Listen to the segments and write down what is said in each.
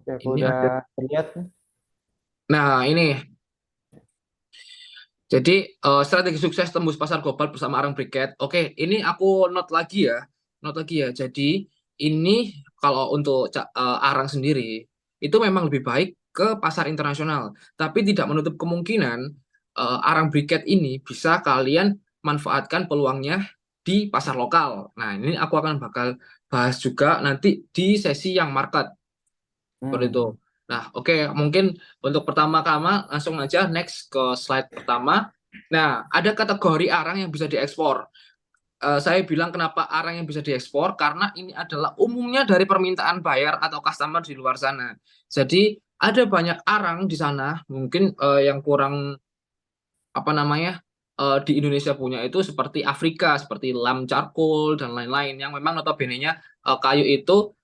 Oke, aku Ini udah ada. lihat. Nah, ini. Jadi strategi sukses tembus pasar global bersama Arang Briket. Oke, ini aku note lagi ya. Note lagi ya. Jadi ini kalau untuk Arang sendiri itu memang lebih baik ke pasar internasional, tapi tidak menutup kemungkinan Arang Briket ini bisa kalian manfaatkan peluangnya di pasar lokal. Nah, ini aku akan bakal bahas juga nanti di sesi yang market seperti itu. Hmm. Nah, oke, mungkin untuk pertama-tama langsung aja next ke slide pertama. Nah, ada kategori arang yang bisa diekspor. Saya bilang kenapa arang yang bisa diekspor karena ini adalah umumnya dari permintaan buyer atau customer di luar sana. Jadi ada banyak arang di sana, mungkin yang kurang apa namanya di Indonesia punya itu seperti Afrika, seperti lam charcoal dan lain-lain yang memang notabene-nya kayu itu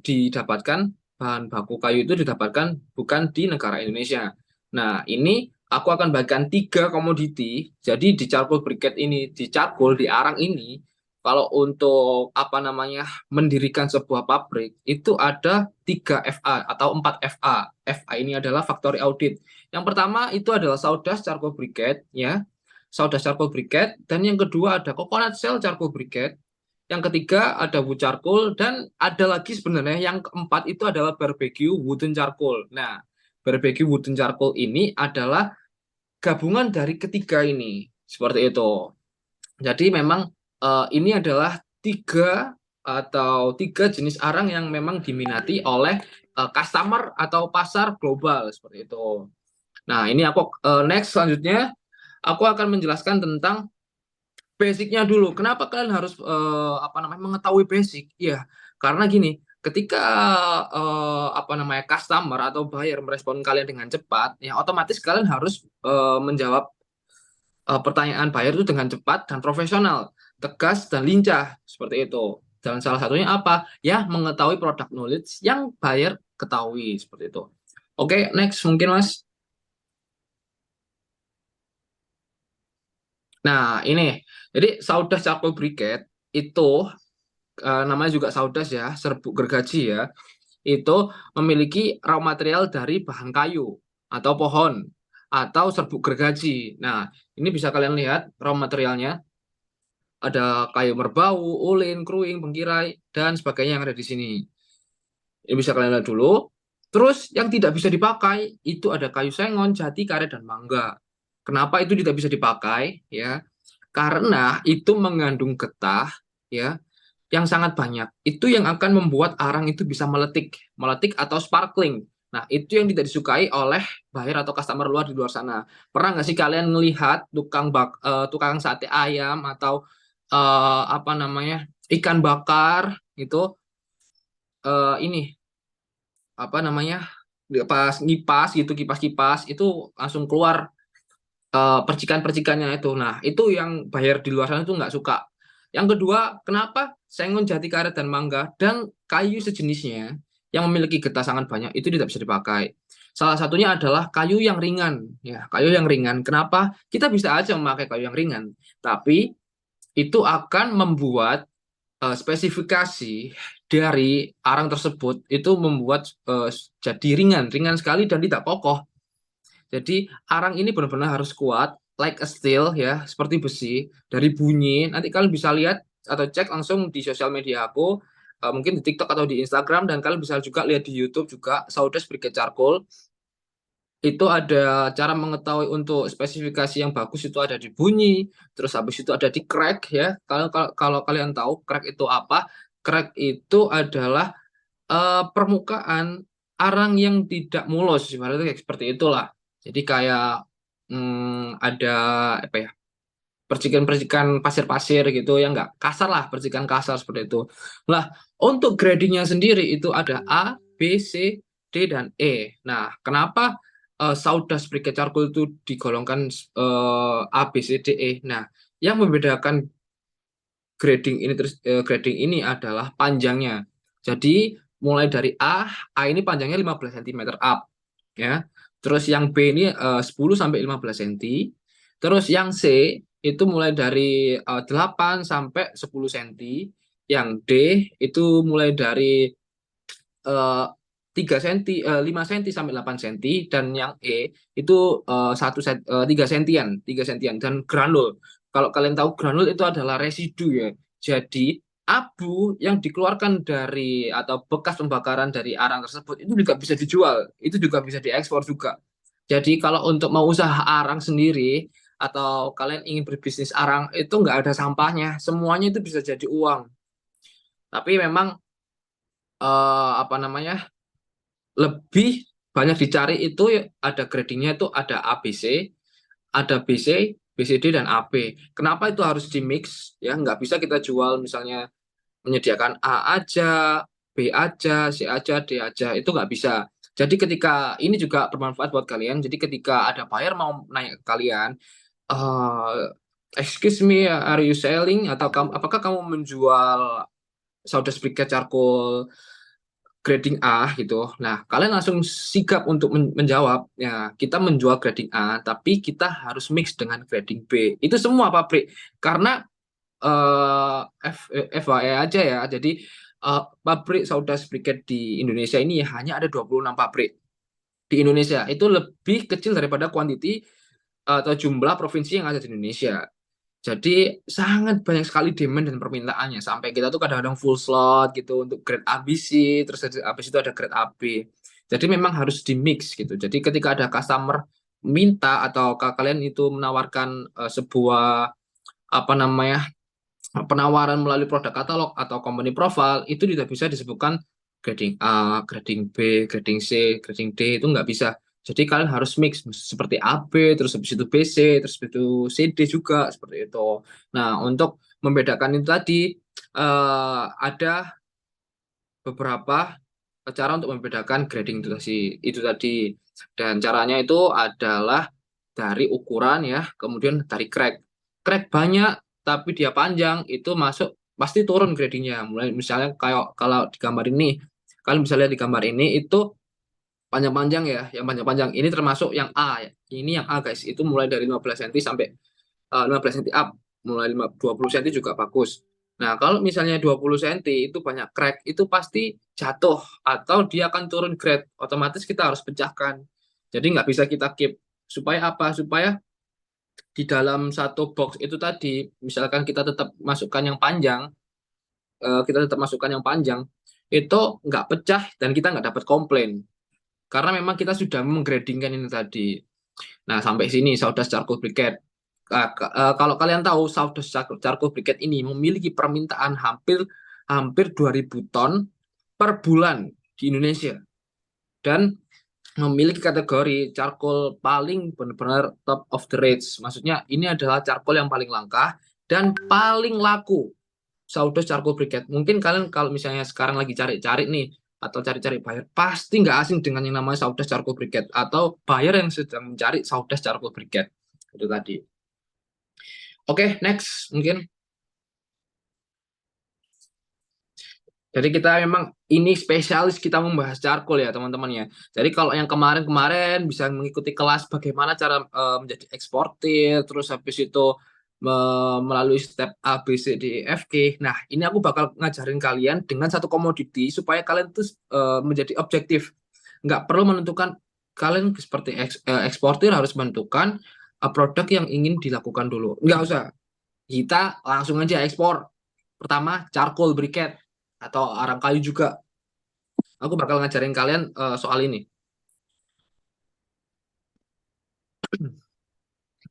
didapatkan bahan baku kayu itu didapatkan bukan di negara Indonesia. Nah, ini aku akan bagikan tiga komoditi. Jadi di charcoal briquette ini, di charcoal di arang ini, kalau untuk apa namanya mendirikan sebuah pabrik itu ada 3 FA atau 4 FA. FA ini adalah factory audit. Yang pertama itu adalah sawdust charcoal briquette ya. Sawdust charcoal briquette dan yang kedua ada coconut shell charcoal briquette. Yang ketiga ada wood charcoal dan ada lagi sebenarnya yang keempat itu adalah barbecue wooden charcoal. Nah, barbecue wooden charcoal ini adalah gabungan dari ketiga ini. Seperti itu. Jadi memang ini adalah tiga jenis arang yang memang diminati oleh customer atau pasar global seperti itu. Nah, ini aku next selanjutnya aku akan menjelaskan tentang basicnya dulu. Kenapa kalian harus apa namanya mengetahui basic? Ya, karena gini, ketika apa namanya customer atau buyer merespon kalian dengan cepat, ya otomatis kalian harus menjawab pertanyaan buyer itu dengan cepat dan profesional, tegas dan lincah seperti itu. Dan salah satunya apa? Ya, mengetahui product knowledge yang buyer ketahui seperti itu. Oke, next mungkin Mas. Nah, ini. Jadi sawdust charcoal briquette itu namanya juga sawdust ya, serbuk gergaji ya. Itu memiliki raw material dari bahan kayu atau pohon atau serbuk gergaji. Nah, ini bisa kalian lihat raw materialnya ada kayu merbau, ulin, kruing, bengkirai dan sebagainya yang ada di sini. Ini bisa kalian lihat dulu. Terus yang tidak bisa dipakai itu ada kayu sengon, jati, karet dan mangga. Kenapa itu tidak bisa dipakai? Ya, karena itu mengandung getah ya yang sangat banyak. Itu yang akan membuat arang itu bisa meletik, meletik atau sparkling. Nah, itu yang tidak disukai oleh buyer atau customer luar di luar sana. Pernah nggak sih kalian melihat tukang sate ayam atau apa namanya ikan bakar itu ini apa namanya pas ngipas gitu kipas-kipas itu langsung keluar percikan-percikannya itu. Nah, itu yang buyer di luar sana itu nggak suka. Yang kedua, kenapa sengon, jati karet, dan mangga dan kayu sejenisnya yang memiliki getah sangat banyak itu tidak bisa dipakai. Salah satunya adalah kayu yang ringan. Ya, kayu yang ringan. Kenapa? Kita bisa aja memakai kayu yang ringan, tapi itu akan membuat spesifikasi dari arang tersebut itu membuat jadi ringan, ringan sekali dan tidak kokoh. Jadi arang ini benar-benar harus kuat, like a steel ya, seperti besi. Dari bunyi, nanti kalian bisa lihat atau cek langsung di sosial media aku, mungkin di TikTok atau di Instagram, dan kalian bisa juga lihat di YouTube juga, Sawdust Briquette Charcoal. Itu ada cara mengetahui untuk spesifikasi yang bagus itu ada di bunyi, terus habis itu ada di crack ya. Kalau kalian tahu crack itu apa, crack itu adalah permukaan arang yang tidak mulus, ibaratnya kayak seperti itulah. Jadi kayak ada apa ya, percikan-percikan pasir-pasir gitu ya nggak kasar lah, percikan kasar seperti itu. Nah, untuk gradingnya sendiri itu ada A, B, C, D, dan E. Nah, kenapa sawdust briquette charcoal itu digolongkan A, B, C, D, E? Nah, yang membedakan grading ini adalah panjangnya. Jadi mulai dari A ini panjangnya 15 cm up ya. Terus yang B ini 10 sampai 15 cm. Terus yang C itu mulai dari 8 sampai 10 cm. Yang D itu mulai dari eh, 3 senti, 5 senti sampai 8 senti, dan yang E itu 3 sentian, 3 sentian, dan granul. Kalau kalian tahu, granul itu adalah residu ya. Jadi abu yang dikeluarkan dari atau bekas pembakaran dari arang tersebut itu juga bisa dijual, itu juga bisa diekspor juga. Jadi kalau untuk mau usaha arang sendiri atau kalian ingin berbisnis arang itu nggak ada sampahnya, semuanya itu bisa jadi uang. Tapi memang apa namanya, lebih banyak dicari itu ada gradingnya, itu ada ABC, ada BC, BCD, dan AP. Kenapa itu harus di mix ya? Nggak bisa kita jual misalnya menyediakan A aja, B aja, C aja, D aja, itu nggak bisa. Jadi ketika ini juga bermanfaat buat kalian. Jadi ketika ada buyer mau nanya ke kalian, eh excuse me, are you selling, atau apakah kamu menjual sawdust briquette charcoal grading A gitu. Nah, kalian langsung sigap untuk menjawab, ya kita menjual grading A, tapi kita harus mix dengan grading B. Itu semua pabrik. Karena FYI aja ya, jadi pabrik sawdust briquette di Indonesia ini hanya ada 26 pabrik di Indonesia. Itu lebih kecil daripada kuantiti atau jumlah provinsi yang ada di Indonesia. Jadi sangat banyak sekali demand dan permintaannya, sampai kita tuh kadang-kadang full slot gitu untuk grade ABC, terus habis itu ada grade AB. Jadi memang harus di mix gitu. Jadi ketika ada customer minta atau kalian itu menawarkan sebuah apa namanya, penawaran melalui produk katalog atau company profile, itu tidak bisa disebutkan grading A, grading B, grading C, grading D, itu nggak bisa. Jadi kalian harus mix seperti AB, terus habis itu BC, terus habis itu CD juga seperti itu. Nah, untuk membedakan itu tadi ada beberapa cara untuk membedakan grading itu tadi. Dan caranya itu adalah dari ukuran ya, kemudian dari crack. Crack banyak tapi dia panjang, itu masuk pasti turun gradingnya. Mulai misalnya kayak kalau di gambar ini, kalian bisa lihat di gambar ini itu panjang-panjang ya, yang panjang-panjang ini termasuk yang A ya. Ini yang A guys, itu mulai dari 15 cm sampai 15 cm up, mulai 20 cm juga bagus. Nah, kalau misalnya 20 cm itu banyak crack, itu pasti jatuh atau dia akan turun grade. Otomatis kita harus pecahkan. Jadi nggak bisa kita keep. Supaya apa? Supaya di dalam satu box itu tadi, misalkan kita tetap masukkan yang panjang, itu nggak pecah dan kita nggak dapat komplain. Karena memang kita sudah menggradingkan ini tadi. Nah, sampai sini sawdust charcoal briquette. Kalau kalian tahu, sawdust charcoal briquette ini memiliki permintaan hampir hampir 2000 ton per bulan di Indonesia, dan memiliki kategori charcoal paling benar-benar top of the range. Maksudnya ini adalah charcoal yang paling langka dan paling laku, sawdust charcoal briquette. Mungkin kalian kalau misalnya sekarang lagi cari-cari nih atau cari-cari buyer, pasti nggak asing dengan yang namanya sawdust charcoal briquette, atau buyer yang sedang mencari sawdust charcoal briquette. Itu tadi. Oke, next mungkin. Jadi kita memang ini spesialis kita membahas charcoal ya teman-teman ya. Jadi kalau yang kemarin-kemarin bisa mengikuti kelas bagaimana cara menjadi eksportir, terus habis itu melalui step A, B, C, D, E, F, G. Nah, ini aku bakal ngajarin kalian dengan satu komoditi supaya kalian tuh menjadi objektif. Nggak perlu menentukan, kalian seperti eksportir harus menentukan produk yang ingin dilakukan dulu. Nggak usah. Kita langsung aja ekspor. Pertama, charcoal briquette atau arang kayu juga. Aku bakal ngajarin kalian soal ini.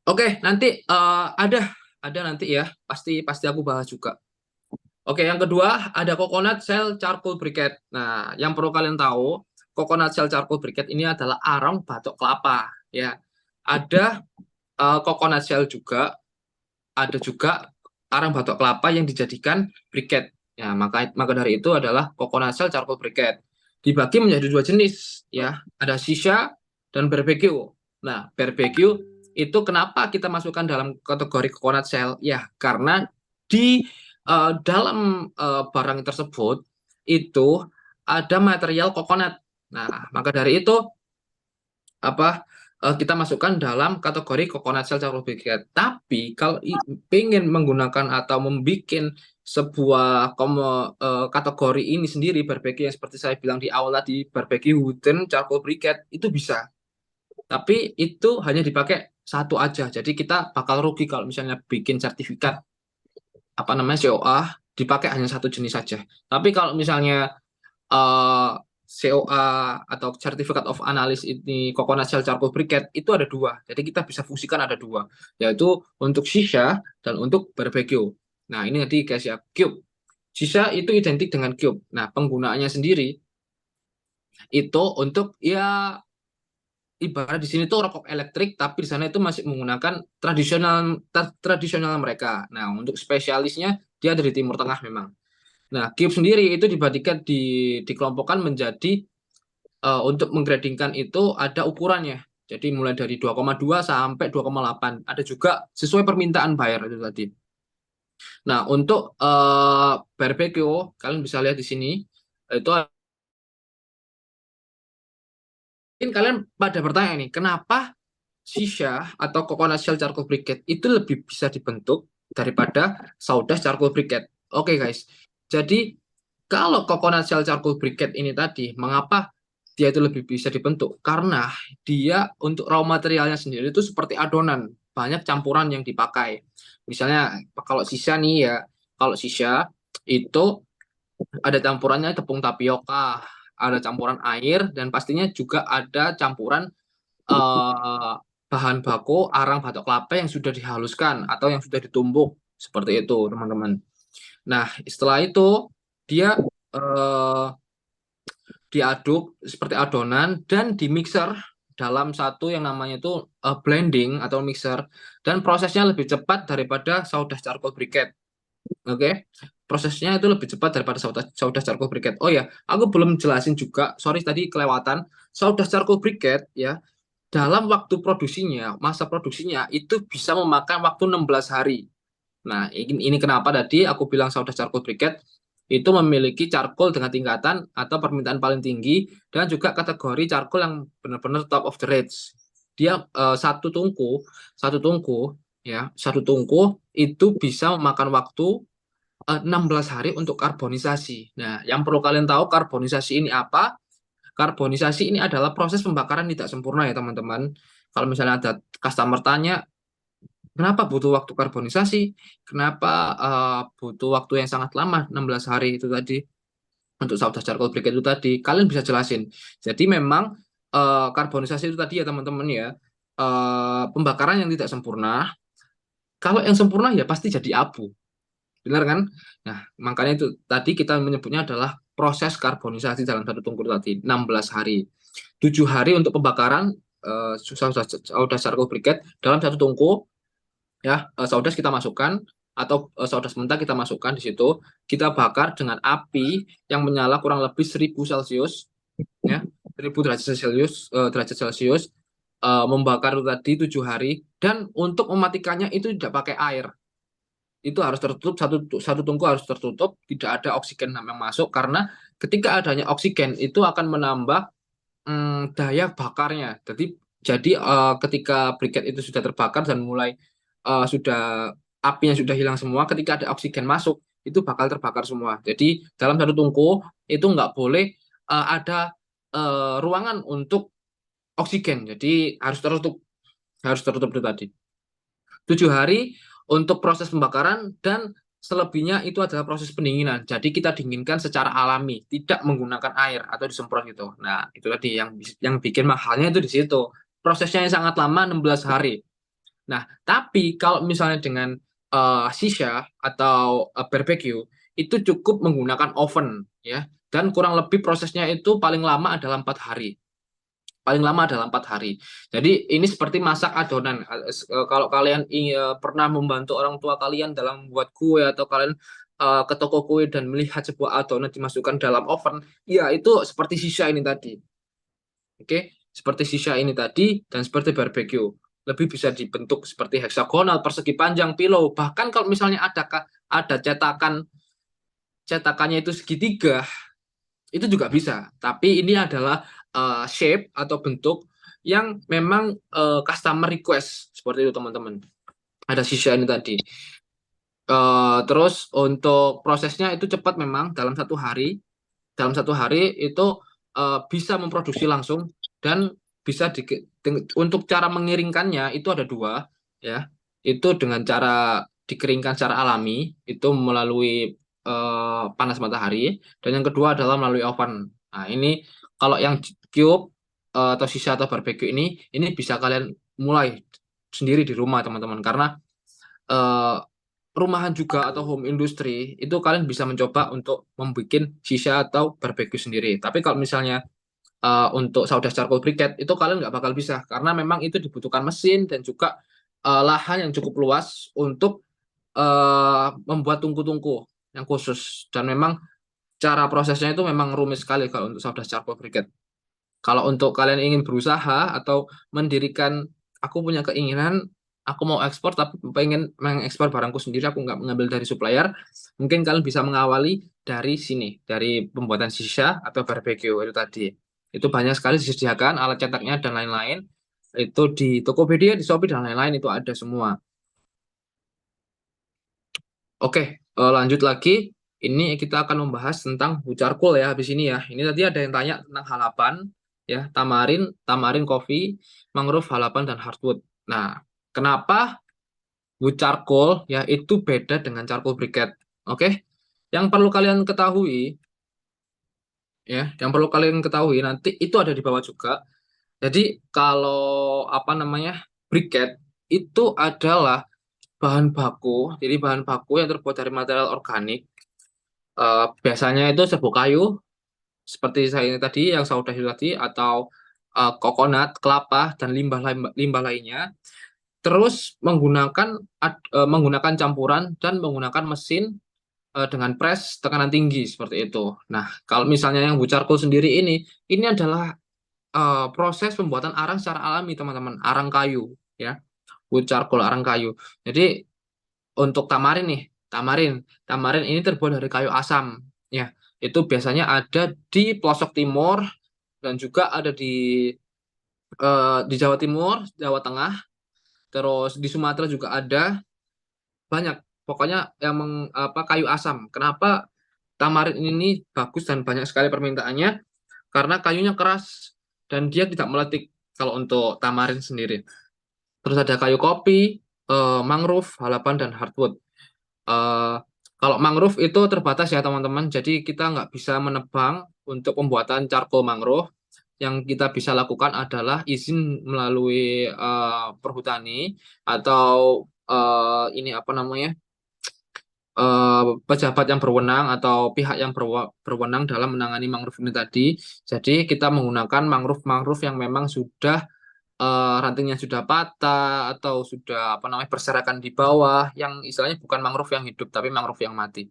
Oke, nanti ada nanti ya. Pasti pasti aku bahas juga. Oke, yang kedua ada coconut shell charcoal briquette. Nah, yang perlu kalian tahu, coconut shell charcoal briquette ini adalah arang batok kelapa ya. Ada coconut shell juga, ada juga arang batok kelapa yang dijadikan briquette. Ya, maka dari itu adalah coconut shell charcoal briquette. Dibagi menjadi dua jenis ya, ada shisha dan barbecue. Nah, barbecue itu kenapa kita masukkan dalam kategori coconut shell? Ya, karena di dalam barang tersebut itu ada material coconut. Nah, maka dari itu apa kita masukkan dalam kategori coconut shell charcoal briquette. Tapi kalau pengen menggunakan atau membuat sebuah kategori ini sendiri, barbecue yang seperti saya bilang di awal tadi, barbecue wooden charcoal briquette itu bisa. Tapi itu hanya dipakai satu aja. Jadi kita bakal rugi kalau misalnya bikin sertifikat apa namanya COA dipakai hanya satu jenis saja. Tapi kalau misalnya COA atau Certificate of Analysis ini coconut shell charcoal briquette itu ada dua. Jadi kita bisa fungsikan ada dua, yaitu untuk shisha dan untuk barbecue. Nah ini nanti guys ya, cube. Shisha itu identik dengan cube. Nah penggunaannya sendiri itu untuk ya ibarat di sini tuh rokok elektrik, tapi di sana itu masih menggunakan tradisional mereka. Nah untuk spesialisnya dia dari Timur Tengah memang. Nah, cube sendiri itu dikelompokkan menjadi untuk menggradingkan itu ada ukurannya. Jadi mulai dari 2,2 sampai 2,8. Ada juga sesuai permintaan buyer itu tadi. Nah, untuk barbecue kalian bisa lihat di sini itu mungkin kalian pada bertanya nih, kenapa shisha atau coconut shell charcoal briquette itu lebih bisa dibentuk daripada sawdust charcoal briquette? Oke guys. Jadi kalau coconut shell charcoal briquette ini tadi, mengapa dia itu lebih bisa dibentuk? Karena dia untuk raw materialnya sendiri itu seperti adonan, banyak campuran yang dipakai. Misalnya kalau sisa nih ya, kalau sisa itu ada campurannya tepung tapioka, ada campuran air, dan pastinya juga ada campuran eh, bahan baku arang batok kelapa yang sudah dihaluskan atau yang sudah ditumbuk seperti itu teman-teman. Nah setelah itu dia eh, diaduk seperti adonan dan dimixer dalam satu yang namanya itu blending atau mixer, dan prosesnya lebih cepat daripada sawdust charcoal briquette. Oke, prosesnya itu lebih cepat daripada sawdust charcoal briquette. Oh ya, aku belum jelasin juga, sorry tadi kelewatan. Sawdust charcoal briquette ya, dalam waktu produksinya, masa produksinya itu bisa memakan waktu 16 hari. Nah, ini kenapa tadi aku bilang sawdust charcoal briquette itu memiliki charcoal dengan tingkatan atau permintaan paling tinggi, dan juga kategori charcoal yang benar-benar top of the range. Dia satu tungku ya, satu tungku itu bisa memakan waktu 16 hari untuk karbonisasi. Nah, yang perlu kalian tahu karbonisasi ini apa? Karbonisasi ini adalah proses pembakaran tidak sempurna ya teman-teman. Kalau misalnya ada customer tanya, kenapa butuh waktu karbonisasi? Kenapa butuh waktu yang sangat lama, 16 hari itu tadi, untuk sawdust charcoal briquette itu tadi? Kalian bisa jelasin. Jadi memang karbonisasi itu tadi ya teman-teman ya, pembakaran yang tidak sempurna. Kalau yang sempurna ya pasti jadi abu. Benar kan? Nah, makanya itu tadi kita menyebutnya adalah proses karbonisasi dalam satu tungku tadi, 16 hari. 7 hari untuk pembakaran sawdust charcoal briquette dalam satu tungku ya, sawdust kita masukkan atau sawdust mentah kita masukkan di situ, kita bakar dengan api yang menyala kurang lebih 1000 Celcius ya, 1000 derajat Celcius, membakar itu tadi 7 hari, dan untuk mematikannya itu tidak pakai air. Itu harus tertutup, satu tungku harus tertutup, tidak ada oksigen yang masuk, karena ketika adanya oksigen itu akan menambah daya bakarnya. Jadi ketika briket itu sudah terbakar dan mulai sudah apinya sudah hilang semua, ketika ada oksigen masuk itu bakal terbakar semua. Jadi dalam satu tungku itu nggak boleh ada ruangan untuk oksigen. Jadi harus tertutup itu tadi. 7 hari untuk proses pembakaran, dan selebihnya itu adalah proses pendinginan. Jadi kita dinginkan secara alami, tidak menggunakan air atau disemprot gitu. Nah, itu tadi yang bikin mahalnya itu di situ. Prosesnya yang sangat lama, 16 hari. Nah, tapi kalau misalnya dengan shisha atau barbecue itu cukup menggunakan oven ya, dan kurang lebih prosesnya itu paling lama adalah 4 hari, paling lama adalah 4 hari. Jadi ini seperti masak adonan. Kalau kalian pernah membantu orang tua kalian dalam membuat kue, atau kalian ke toko kue dan melihat sebuah adonan dimasukkan dalam oven, ya itu seperti sisa ini tadi. Oke, seperti sisa ini tadi dan seperti barbecue. Lebih bisa dibentuk seperti heksagonal, persegi panjang, pilau. Bahkan kalau misalnya ada cetakannya itu segitiga, itu juga bisa. Tapi ini adalah shape atau bentuk yang memang customer request seperti itu teman-teman. Ada sisa ini tadi. Terus untuk prosesnya itu cepat memang dalam satu hari itu bisa memproduksi langsung dan bisa untuk cara mengiringkannya itu ada dua ya, itu dengan cara dikeringkan secara alami itu melalui panas matahari, dan yang kedua adalah melalui oven. Nah ini kalau yang cube atau sisa atau barbeque ini bisa kalian mulai sendiri di rumah teman-teman, karena eh, rumahan juga atau home industry itu kalian bisa mencoba untuk membuat sisa atau barbeque sendiri. Tapi kalau misalnya untuk saudas charcoal briquette itu kalian nggak bakal bisa, karena memang itu dibutuhkan mesin dan juga lahan yang cukup luas untuk membuat tungku-tungku yang khusus, dan memang cara prosesnya itu memang rumit sekali kalau untuk saudas charcoal briquette. Kalau untuk kalian ingin berusaha atau mendirikan, aku punya keinginan, aku mau ekspor tapi pengen mengekspor barangku sendiri, aku nggak mengambil dari supplier, mungkin kalian bisa mengawali dari sini, dari pembuatan sisa atau barbeque itu tadi. Itu banyak sekali disediakan alat cetaknya dan lain-lain. Itu di Tokopedia, di Shopee dan lain-lain itu ada semua. Oke, lanjut lagi. Ini kita akan membahas tentang charcoal ya habis ini ya. Ini tadi ada yang tanya tentang halapan ya, tamarin, tamarin coffee, mangrove, halapan dan hardwood. Nah, kenapa wood charcoal ya itu beda dengan charcoal briquette? Oke. Yang perlu kalian ketahui yang perlu kalian ketahui nanti itu ada di bawah juga. Jadi kalau apa namanya? Briquette itu adalah bahan baku. Jadi bahan baku yang terbuat dari material organik. Biasanya itu serbuk kayu seperti saya ini tadi yang saya udah bilang tadi, atau kokonat, kelapa dan limbah lainnya. Terus menggunakan campuran dan menggunakan mesin dengan press tekanan tinggi seperti itu. Nah, kalau misalnya yang bucarkol sendiri ini adalah proses pembuatan arang secara alami teman-teman, arang kayu ya, bucarkol arang kayu. Jadi untuk tamarin nih, tamarin ini terbuat dari kayu asam ya. Itu biasanya ada di pelosok timur dan juga ada di Jawa Timur, Jawa Tengah, terus di Sumatera juga ada, banyak. Pokoknya yang kayu asam. Kenapa tamarin ini bagus dan banyak sekali permintaannya? Karena kayunya keras dan dia tidak meletik kalau untuk tamarin sendiri. Terus ada kayu kopi, mangrove, halapan dan hardwood. Eh, Kalau mangrove itu terbatas ya teman-teman, jadi kita nggak bisa menebang untuk pembuatan charcoal mangrove. Yang kita bisa lakukan adalah izin melalui perhutani atau ini apa namanya, pejabat yang berwenang atau pihak yang berwenang dalam menangani mangrove ini tadi. Jadi kita menggunakan mangrove-mangrove yang memang sudah rantingnya sudah patah atau sudah apa namanya berserakan di bawah, yang istilahnya bukan mangrove yang hidup tapi mangrove yang mati.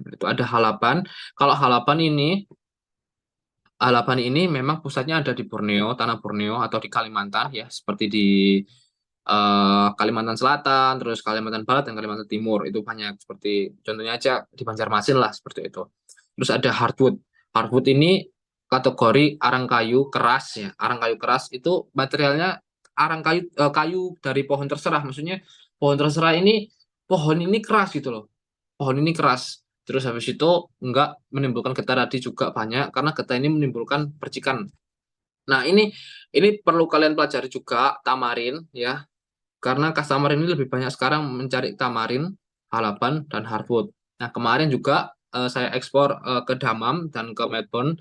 Itu ada halapan. Kalau halapan ini memang pusatnya ada di Borneo, tanah Borneo atau di Kalimantan ya, seperti di Kalimantan Selatan, terus Kalimantan Barat dan Kalimantan Timur. Itu banyak, seperti contohnya aja di Banjarmasin lah seperti itu. Terus ada hardwood. Hardwood ini kategori arang kayu keras ya. Arang kayu keras itu materialnya arang kayu dari pohon terserah. Maksudnya pohon terserah ini, pohon ini keras gitu loh. Pohon ini keras. Terus habis itu enggak menimbulkan getah tadi juga banyak, karena getah ini menimbulkan percikan. Nah, ini perlu kalian pelajari juga tamarin ya, karena customer ini lebih banyak sekarang mencari tamarin, halapan, dan hardwood. Nah, kemarin juga saya ekspor ke Damam dan ke Melbourne,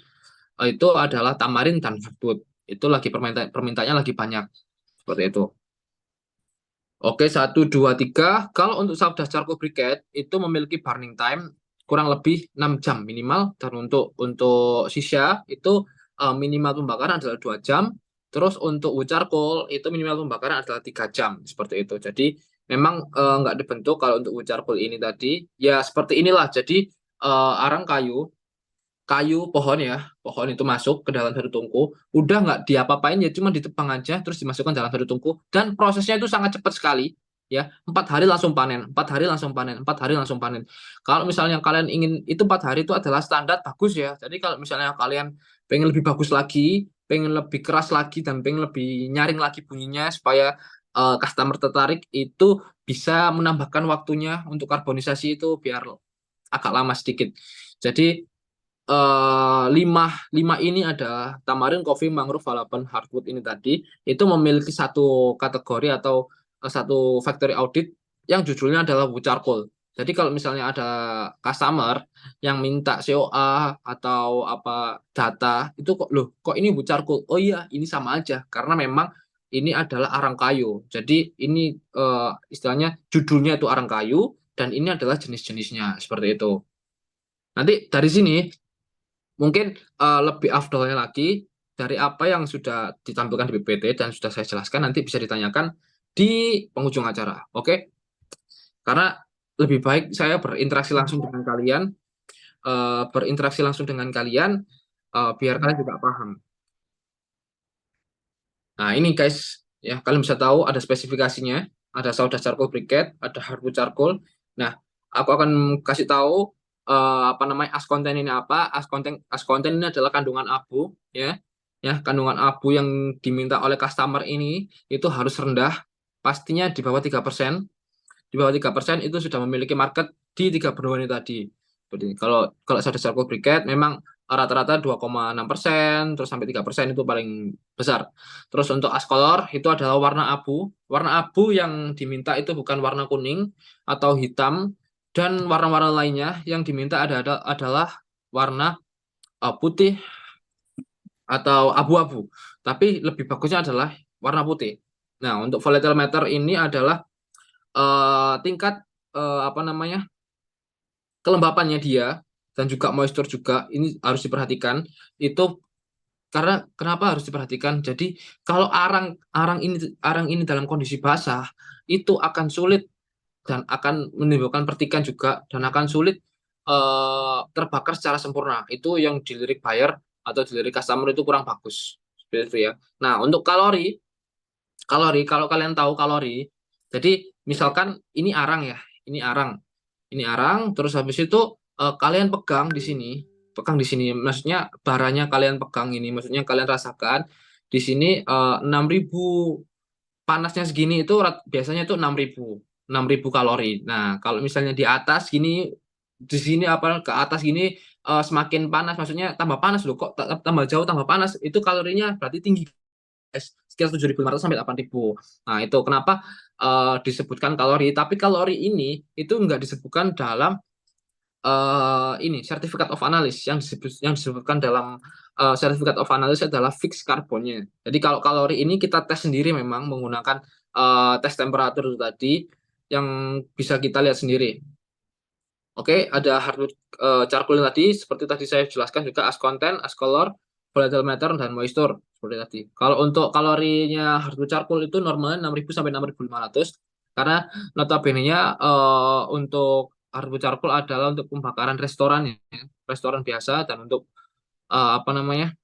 itu adalah tamarin dan hardwood. Itu lagi permintaannya lagi banyak, seperti itu. Oke, satu, dua, tiga. Kalau untuk saudas charcoal briquette itu memiliki burning time kurang lebih 6 jam minimal, dan untuk sisa itu minimal pembakaran adalah 2 jam. Terus untuk wood charcoal itu minimal pembakaran adalah 3 jam seperti itu. Jadi memang nggak dibentuk kalau untuk wood charcoal ini tadi. Ya seperti inilah. Jadi arang kayu kayu pohon ya, pohon itu masuk ke dalam satu tungku, udah nggak diapa-apain ya, cuma ditebang aja terus dimasukkan dalam satu tungku, dan prosesnya itu sangat cepat sekali ya, 4 hari langsung panen, 4 hari langsung panen, 4 hari langsung panen. Kalau misalnya kalian ingin itu 4 hari itu adalah standar bagus ya, jadi kalau misalnya kalian pengen lebih bagus lagi, pengen lebih keras lagi dan pengen lebih nyaring lagi bunyinya supaya customer tertarik itu bisa menambahkan waktunya untuk karbonisasi itu biar agak lama sedikit. Jadi lima lima ini ada tamarin, coffee, mangrove, valapan, hardwood ini tadi itu memiliki satu kategori atau satu factory audit yang judulnya adalah wood charcoal. Jadi kalau misalnya ada customer yang minta COA atau apa data itu kok loh kok ini wood charcoal? Oh iya ini sama aja karena memang ini adalah arang kayu. Jadi ini istilahnya judulnya itu arang kayu dan ini adalah jenis-jenisnya seperti itu. Nanti dari sini mungkin lebih afdolnya lagi dari apa yang sudah ditampilkan di PPT dan sudah saya jelaskan nanti bisa ditanyakan di penghujung acara. Oke? Karena lebih baik saya berinteraksi langsung dengan kalian, biar kalian juga paham. Nah, ini guys, ya kalian bisa tahu ada spesifikasinya, ada sawdust charcoal briquette, ada hardwood charcoal. Nah, aku akan kasih tahu apa namanya askonten ini apa. Askonten ini adalah kandungan abu, ya. Ya, kandungan abu yang diminta oleh customer ini itu harus rendah, pastinya di bawah 3%. Di bawah 3% itu sudah memiliki market di tiga benua ini tadi. Seperti ini. Kalau kalau sawdust charcoal briquette memang rata-rata 2,6%, terus sampai 3% itu paling besar. Terus untuk ash color itu adalah warna abu. Warna abu yang diminta itu bukan warna kuning atau hitam dan warna-warna lainnya yang diminta adalah warna putih atau abu-abu. Tapi lebih bagusnya adalah warna putih. Nah, untuk volatile matter ini adalah tingkat apa namanya kelembapannya dia dan juga moisture juga ini harus diperhatikan itu karena kenapa harus diperhatikan? Jadi kalau arang ini dalam kondisi basah itu akan sulit dan akan menimbulkan pertikan juga dan akan sulit terbakar secara sempurna. Itu yang dilirik buyer atau dilirik customer itu kurang bagus. Seperti itu ya. Nah, untuk kalori, kalau kalian tahu kalori, jadi misalkan ini arang ya, ini arang, terus habis itu kalian pegang di sini, maksudnya baranya kalian pegang ini, maksudnya kalian rasakan di sini 6.000 panasnya segini itu biasanya itu 6.000 kalori. Nah, kalau misalnya di atas gini, di sini apa ke atas gini semakin panas, maksudnya tambah panas loh, kok tambah jauh tambah panas, itu kalorinya berarti tinggi sekitar 7.500 sampai 8.000. Nah, itu kenapa disebutkan kalori. Tapi kalori ini itu enggak disebutkan dalam ini Certificate of Analysis yang disebutkan dalam Certificate of Analysis adalah fixed karbonnya. Jadi kalau kalori ini kita tes sendiri memang menggunakan tes temperatur itu tadi yang bisa kita lihat sendiri. Oke, ada hardwood charcoal tadi seperti tadi saya jelaskan juga as content, as color, volatile matter dan moisture seperti tadi. Kalau untuk kalorinya hardwood charcoal itu normalnya 6.000 sampai 6.500 karena notabene-nya untuk hardwood charcoal adalah untuk pembakaran restoran ya, restoran biasa dan untuk apa namanya?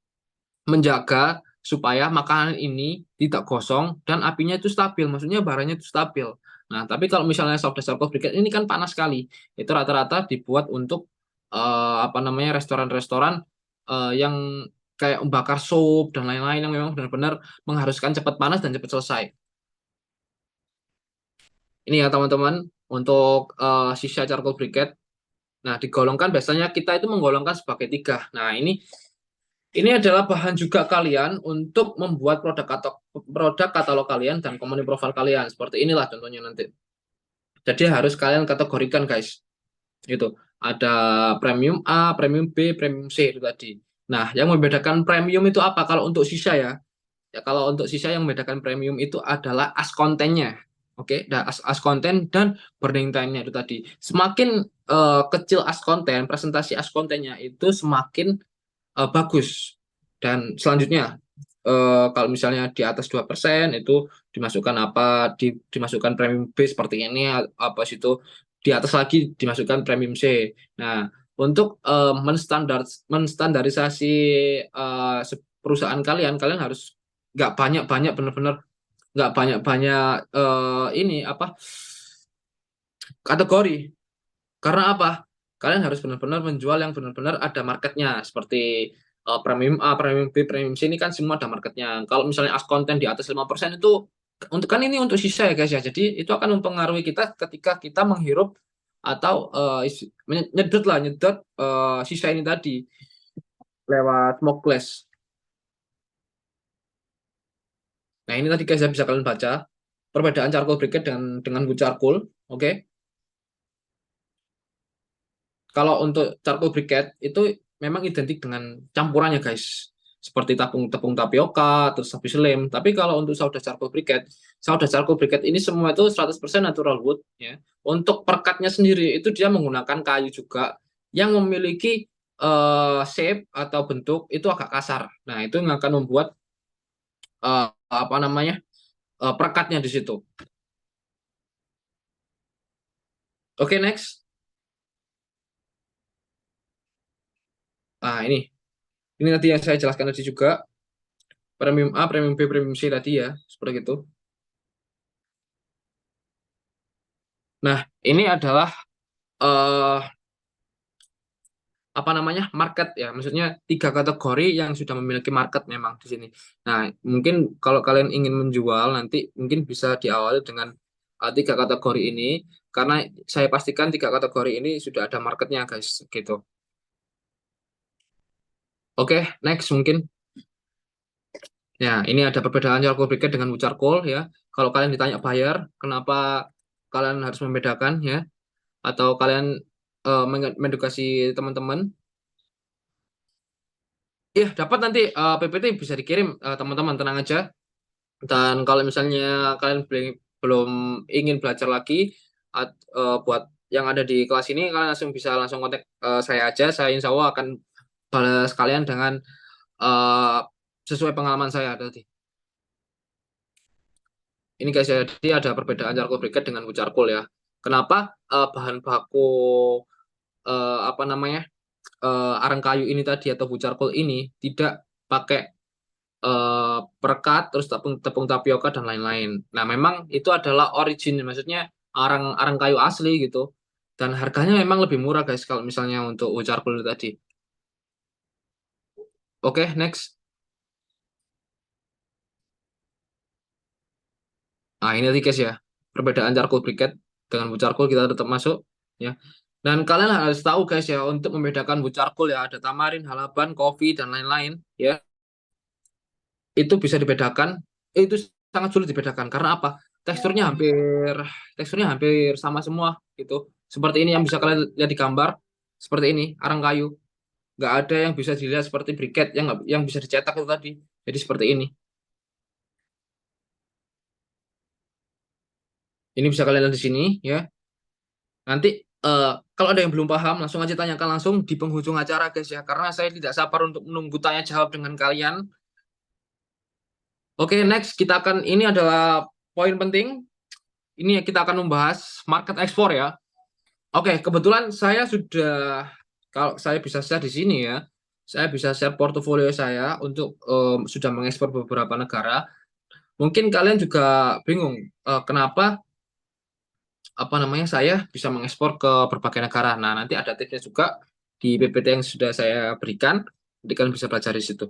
Menjaga supaya makanan ini tidak gosong dan apinya itu stabil, maksudnya baranya itu stabil. Nah, tapi kalau misalnya sawdust charcoal briquette ini kan panas sekali. Itu rata-rata dibuat untuk apa namanya restoran-restoran yang kayak membakar sup dan lain-lain yang memang benar-benar mengharuskan cepat panas dan cepat selesai. Ini ya teman-teman untuk sisa charcoal briquette. Nah, digolongkan biasanya kita itu menggolongkan sebagai tiga. Nah, ini adalah bahan juga kalian untuk membuat produk katalog kalian dan company profile kalian. Seperti inilah contohnya nanti. Jadi harus kalian kategorikan guys. Itu ada premium A, premium B, premium C itu tadi. Nah, yang membedakan premium itu apa? Kalau untuk sisa ya. Ya kalau untuk sisa yang membedakan premium itu adalah as kontennya. Oke, nah, as konten dan burning time-nya itu tadi. Semakin kecil as konten, presentasi as kontennya itu semakin bagus. Dan selanjutnya kalau misalnya di atas 2% itu dimasukkan apa dimasukkan premium B seperti ini apa situ di atas lagi dimasukkan premium C. Nah, untuk menstandarisasi perusahaan kalian harus nggak banyak-banyak benar-benar nggak banyak-banyak ini apa kategori. Karena apa? Kalian harus benar-benar menjual yang benar-benar ada marketnya seperti premium A, premium B, premium C ini kan semua ada marketnya. Kalau misalnya as konten di atas 5% itu Untuk kan ini untuk sisa ya guys ya. Jadi itu akan mempengaruhi kita ketika kita menghirup atau nyedot lah, nyedot sisa ini tadi lewat smoke glass. Nah, ini tadi guys ya, bisa kalian baca perbedaan charcoal briquette dengan wood charcoal. Oke. Kalau untuk charcoal briquette itu memang identik dengan campurannya guys. Seperti tepung tapioka, terus sapi selim. Tapi kalau untuk sauda charcoal briquette ini semua itu 100% natural wood ya. Untuk perkatnya sendiri itu dia menggunakan kayu juga yang memiliki shape atau bentuk itu agak kasar. Nah, itu yang akan membuat apa namanya? Perekatnya di situ. Oke, next. Nah, ini nanti yang saya jelaskan tadi juga, premium A, premium B, premium C tadi ya, seperti itu. Nah, ini adalah eh, apa namanya, market ya, maksudnya tiga kategori yang sudah memiliki market memang di sini. Nah, mungkin kalau kalian ingin menjual nanti mungkin bisa diawali dengan tiga kategori ini, karena saya pastikan tiga kategori ini sudah ada marketnya guys, gitu. Oke, next mungkin. Ya, ini ada perbedaan charcoal briquette dengan wood charcoal ya. Kalau kalian ditanya buyer, kenapa kalian harus membedakan ya? Atau kalian mengedukasi teman-teman? Iya, dapat nanti PPT bisa dikirim teman-teman, tenang aja. Dan kalau misalnya kalian belum ingin belajar lagi buat yang ada di kelas ini, kalian bisa langsung kontak saya aja. Saya insya Allah akan balas kalian dengan eh, sesuai pengalaman saya tadi. Ini guys, jadi ada perbedaan charcoal briquette dengan wood charcoal ya. Kenapa bahan baku apa namanya arang kayu ini tadi atau wood charcoal ini tidak pakai perekat, terus tepung tapioka dan lain-lain. Nah, memang itu adalah origin, maksudnya arang arang kayu asli gitu. Dan harganya memang lebih murah guys kalau misalnya untuk wood charcoal itu tadi. Oke, next. Nah, ini tadi guys ya, perbedaan charcoal briquette dengan wood charcoal kita tetap masuk ya. Dan kalian harus tahu guys ya, untuk membedakan wood charcoal ya, ada tamarin, halaban, kopi dan lain-lain ya. Itu bisa dibedakan, itu sangat sulit dibedakan karena apa? Teksturnya hampir teksturnya hampir sama semua gitu. Seperti ini yang bisa kalian lihat di gambar, seperti ini, arang kayu. Nggak ada yang bisa dilihat seperti briquette yang bisa dicetak itu tadi. Jadi seperti ini. Ini bisa kalian lihat di sini ya. Nanti kalau ada yang belum paham, langsung aja tanyakan langsung di penghujung acara guys ya. Karena saya tidak sabar untuk menunggu tanya jawab dengan kalian. Oke, next kita akan, ini adalah poin penting. Ini kita akan membahas market ekspor ya. Oke, kebetulan saya sudah, kalau saya bisa share di sini ya, saya bisa share portofolio saya untuk sudah mengekspor beberapa negara. Mungkin kalian juga bingung kenapa apa namanya saya bisa mengekspor ke berbagai negara. Nah, nanti ada tipsnya juga di PPT yang sudah saya berikan. Jadi kalian bisa belajar di situ.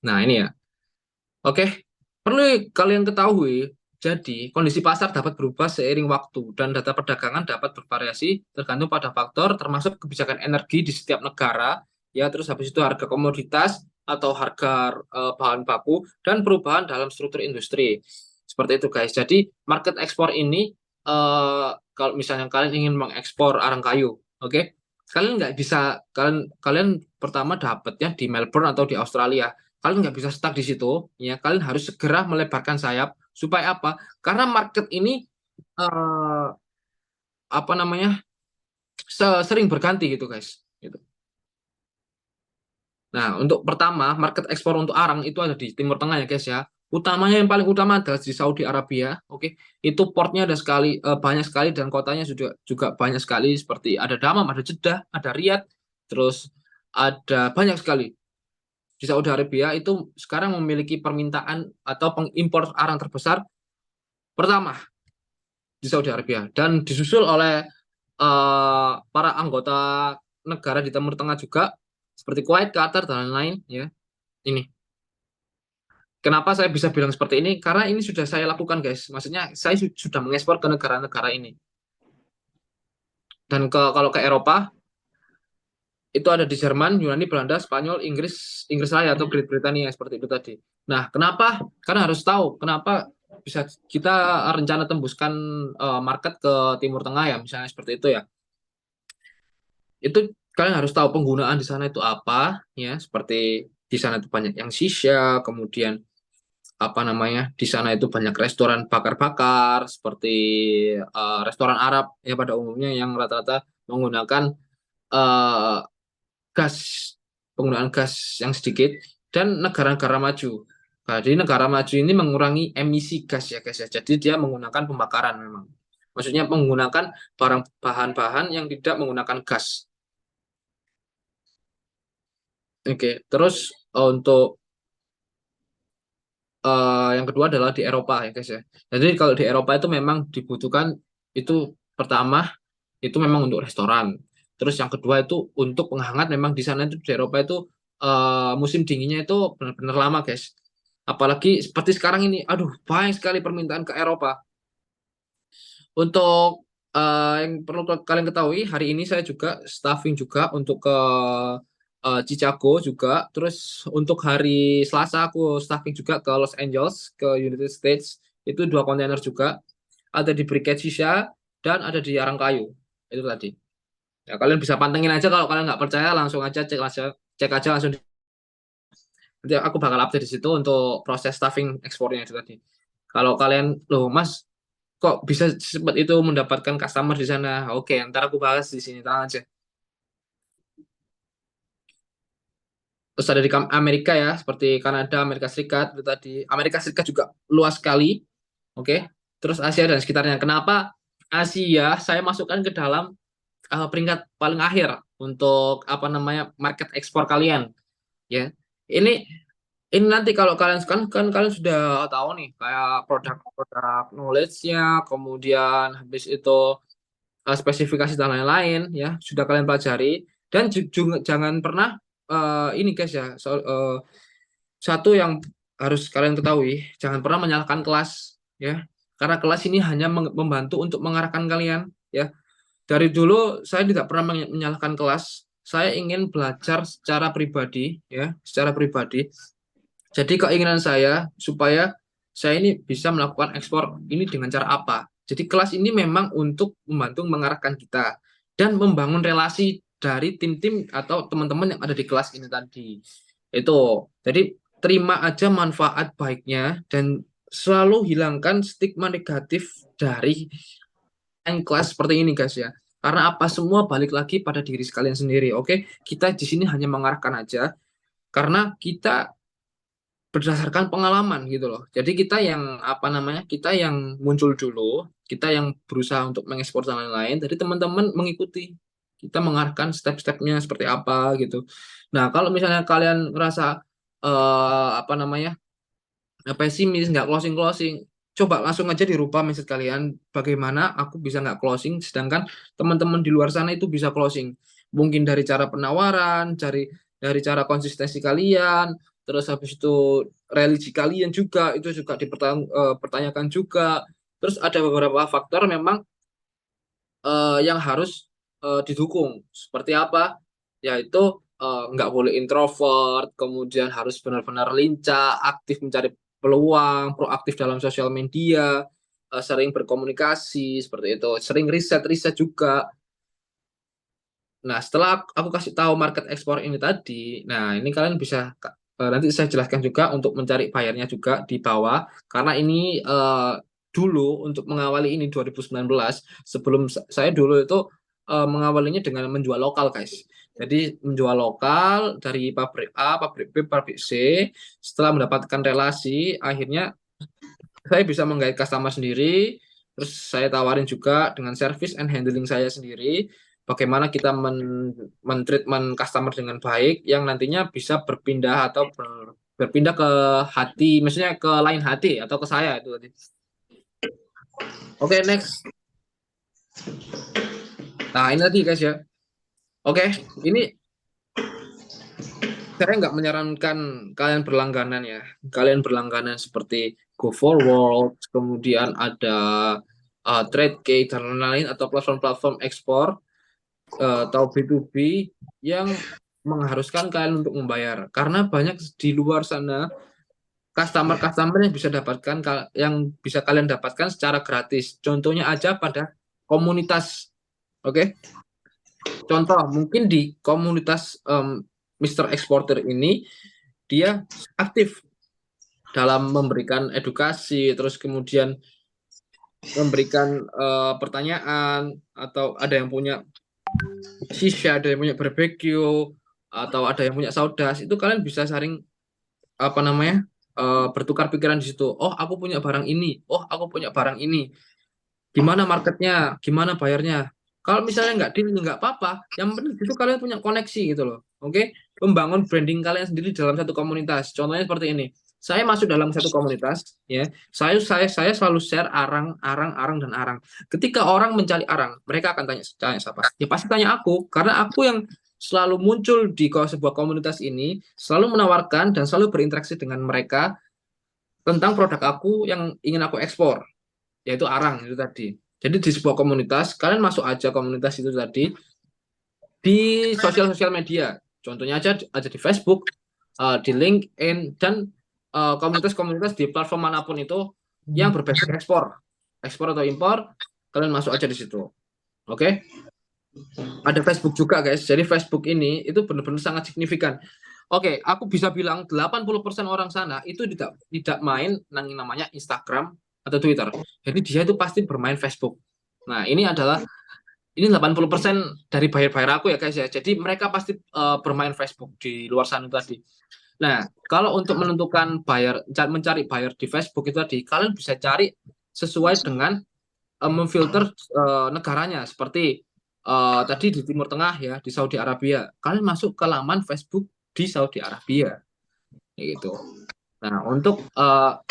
Nah, ini ya. Oke, perlu kalian ketahui, jadi kondisi pasar dapat berubah seiring waktu dan data perdagangan dapat bervariasi tergantung pada faktor termasuk kebijakan energi di setiap negara, ya terus habis itu harga komoditas atau harga bahan baku dan perubahan dalam struktur industri. Seperti itu guys. Jadi market ekspor ini kalau misalnya kalian ingin mengekspor arang kayu, oke? Kalian nggak bisa, kalian kalian pertama dapatnya di Melbourne atau di Australia, kalian nggak bisa stuck di situ ya, kalian harus segera melebarkan sayap supaya apa, karena market ini eh, apa namanya sering berganti gitu guys gitu. Nah, untuk pertama market ekspor untuk arang itu ada di Timur Tengah ya guys ya, utamanya yang paling utama adalah di Saudi Arabia. Oke, itu portnya ada sekali, banyak sekali, dan kotanya juga juga banyak sekali, seperti ada Damam, ada Jeddah, ada Riyadh, terus ada banyak sekali. Di Saudi Arabia itu sekarang memiliki permintaan atau pengimpor arang terbesar pertama di Saudi Arabia, dan disusul oleh para anggota negara di Timur Tengah juga seperti Kuwait, Qatar dan lain-lain ya. Ini. Kenapa saya bisa bilang seperti ini? Karena ini sudah saya lakukan, guys. Maksudnya saya sudah mengekspor ke negara-negara ini. Dan kalau ke Eropa, itu ada di Jerman, Yunani, Belanda, Spanyol, Inggris Raya atau Great Britania seperti itu tadi. Nah, kenapa? Karena harus tahu kenapa bisa kita rencana tembuskan market ke Timur Tengah ya, misalnya seperti itu ya. Itu kalian harus tahu penggunaan di sana itu apa ya, seperti di sana itu banyak yang shisha, kemudian apa namanya, di sana itu banyak restoran bakar-bakar seperti restoran Arab ya pada umumnya yang rata-rata menggunakan eh, gas, penggunaan gas yang sedikit, dan negara-negara maju. Nah, jadi negara maju ini mengurangi emisi gas ya guys ya. Jadi dia menggunakan pembakaran memang. Maksudnya menggunakan barang bahan-bahan yang tidak menggunakan gas. Oke, terus untuk yang kedua adalah di Eropa ya guys ya. Jadi kalau di Eropa itu memang dibutuhkan itu pertama itu memang untuk restoran. Terus yang kedua itu untuk penghangat, memang di sana itu di Eropa itu musim dinginnya itu benar-benar lama guys. Apalagi seperti sekarang ini, aduh banyak sekali permintaan ke Eropa. Untuk yang perlu kalian ketahui, hari ini saya juga staffing juga untuk ke Chicago juga. Terus untuk hari Selasa aku staffing juga ke Los Angeles, ke United States. Itu 2 kontainer juga. Ada di Briquet Shisha dan ada di Arangkayu. Itu tadi. Ya, kalian bisa pantengin aja, kalau kalian nggak percaya langsung aja cek aja langsung. Nanti aku bakal update di situ untuk proses staffing ekspornya itu tadi. Kalau kalian, loh Mas, kok bisa cepat itu mendapatkan customer di sana? Oke, ntar aku bahas di sini, tenang aja. Terus ada di Amerika ya, seperti Kanada, Amerika Serikat itu tadi. Amerika Serikat juga luas sekali, oke. Terus Asia dan sekitarnya. Kenapa Asia saya masukkan ke dalam peringkat paling akhir untuk apa namanya market ekspor kalian? Ya, ini nanti kalau kalian kan kalian sudah tahu nih kayak produk-produk knowledge-nya, kemudian habis itu spesifikasi dan lain-lain ya sudah kalian pelajari, dan juga jangan pernah ini guys ya, satu yang harus kalian ketahui, jangan pernah menyalahkan kelas ya, karena kelas ini hanya membantu untuk mengarahkan kalian ya. Dari dulu saya tidak pernah menyalahkan kelas, saya ingin belajar secara pribadi ya, secara pribadi. Jadi keinginan saya supaya saya ini bisa melakukan ekspor ini dengan cara apa. Jadi kelas ini memang untuk membantu mengarahkan kita dan membangun relasi dari tim-tim atau teman-teman yang ada di kelas ini tadi. Itu. Jadi terima aja manfaat baiknya dan selalu hilangkan stigma negatif dari yang kelas seperti ini guys ya. Karena apa, semua balik lagi pada diri kalian sendiri. Oke, kita di sini hanya mengarahkan aja karena kita berdasarkan pengalaman gitu loh. Jadi kita yang apa namanya, kita yang muncul dulu, kita yang berusaha untuk mengekspor dan lain-lain. Jadi teman-teman mengikuti, kita mengarahkan step-stepnya seperti apa gitu. Nah kalau misalnya kalian ngerasa apa namanya pesimis, nggak closing closing, coba langsung aja dirubah mindset kalian. Bagaimana aku bisa nggak closing, sedangkan teman-teman di luar sana itu bisa closing. Mungkin dari cara penawaran, dari cara konsistensi kalian, terus habis itu religi kalian juga itu juga dipertanyakan juga. Terus ada beberapa faktor memang yang harus didukung. Seperti apa? Yaitu nggak boleh introvert, kemudian harus benar-benar lincah, aktif mencari peluang, proaktif dalam sosial media, sering berkomunikasi, seperti itu, sering riset-riset juga. Nah, setelah aku kasih tahu market ekspor ini tadi, nah ini kalian bisa nanti saya jelaskan juga untuk mencari bayarnya juga di bawah, karena ini dulu untuk mengawali ini 2019, sebelum saya dulu itu mengawalinya dengan menjual lokal, guys. Jadi menjual lokal dari pabrik A, pabrik B, pabrik C. Setelah mendapatkan relasi, akhirnya saya bisa menggait customer sendiri, terus saya tawarin juga dengan service and handling saya sendiri, bagaimana kita men-treatment customer dengan baik, yang nantinya bisa berpindah atau berpindah ke hati, maksudnya ke lain hati atau ke saya itu tadi. Oke, next. Nah, ini tadi guys ya. Oke, ini saya nggak menyarankan kalian berlangganan ya. Kalian berlangganan seperti GoForward, kemudian ada TradeGate dan lain-lain atau platform-platform ekspor atau B2B yang mengharuskan kalian untuk membayar. Karena banyak di luar sana customer-customer yang bisa dapatkan yang bisa kalian dapatkan secara gratis. Contohnya aja pada komunitas, oke? Contoh mungkin di komunitas Mr. Exporter ini dia aktif dalam memberikan edukasi, terus kemudian memberikan pertanyaan, atau ada yang punya shisha, ada yang punya barbecue, atau ada yang punya saudas, itu kalian bisa saling apa namanya bertukar pikiran di situ. Oh, aku punya barang ini. Oh, aku punya barang ini. Gimana marketnya? Gimana bayarnya? Kalau misalnya nggak deal nggak apa-apa. Yang penting itu kalian punya koneksi gitu loh. Oke, membangun branding kalian sendiri dalam satu komunitas. Contohnya seperti ini. Saya masuk dalam satu komunitas, ya. Saya selalu share arang, arang, arang dan arang. Ketika orang mencari arang, mereka akan tanya siapa? Ya pasti tanya aku, karena aku yang selalu muncul di sebuah komunitas ini, selalu menawarkan dan selalu berinteraksi dengan mereka tentang produk aku yang ingin aku ekspor, yaitu arang itu tadi. Jadi di sebuah komunitas, kalian masuk aja komunitas itu tadi di sosial-sosial media. Contohnya aja di Facebook, di LinkedIn, dan komunitas-komunitas di platform manapun itu yang berbasis ekspor, ekspor atau impor, kalian masuk aja di situ. Oke? Ada Facebook juga, guys. Jadi Facebook ini itu benar-benar sangat signifikan. Oke, aku bisa bilang 80% orang sana itu tidak tidak main yang namanya Instagram atau Twitter. Jadi dia itu pasti bermain Facebook. Nah, ini 80% dari buyer-buyer aku ya, guys ya. Jadi mereka pasti bermain Facebook di luar sana tadi. Nah, kalau untuk menentukan buyer, mencari buyer di Facebook itu tadi, kalian bisa cari sesuai dengan memfilter negaranya. Seperti tadi di Timur Tengah ya, di Saudi Arabia. Kalian masuk ke laman Facebook di Saudi Arabia, gitu. Nah,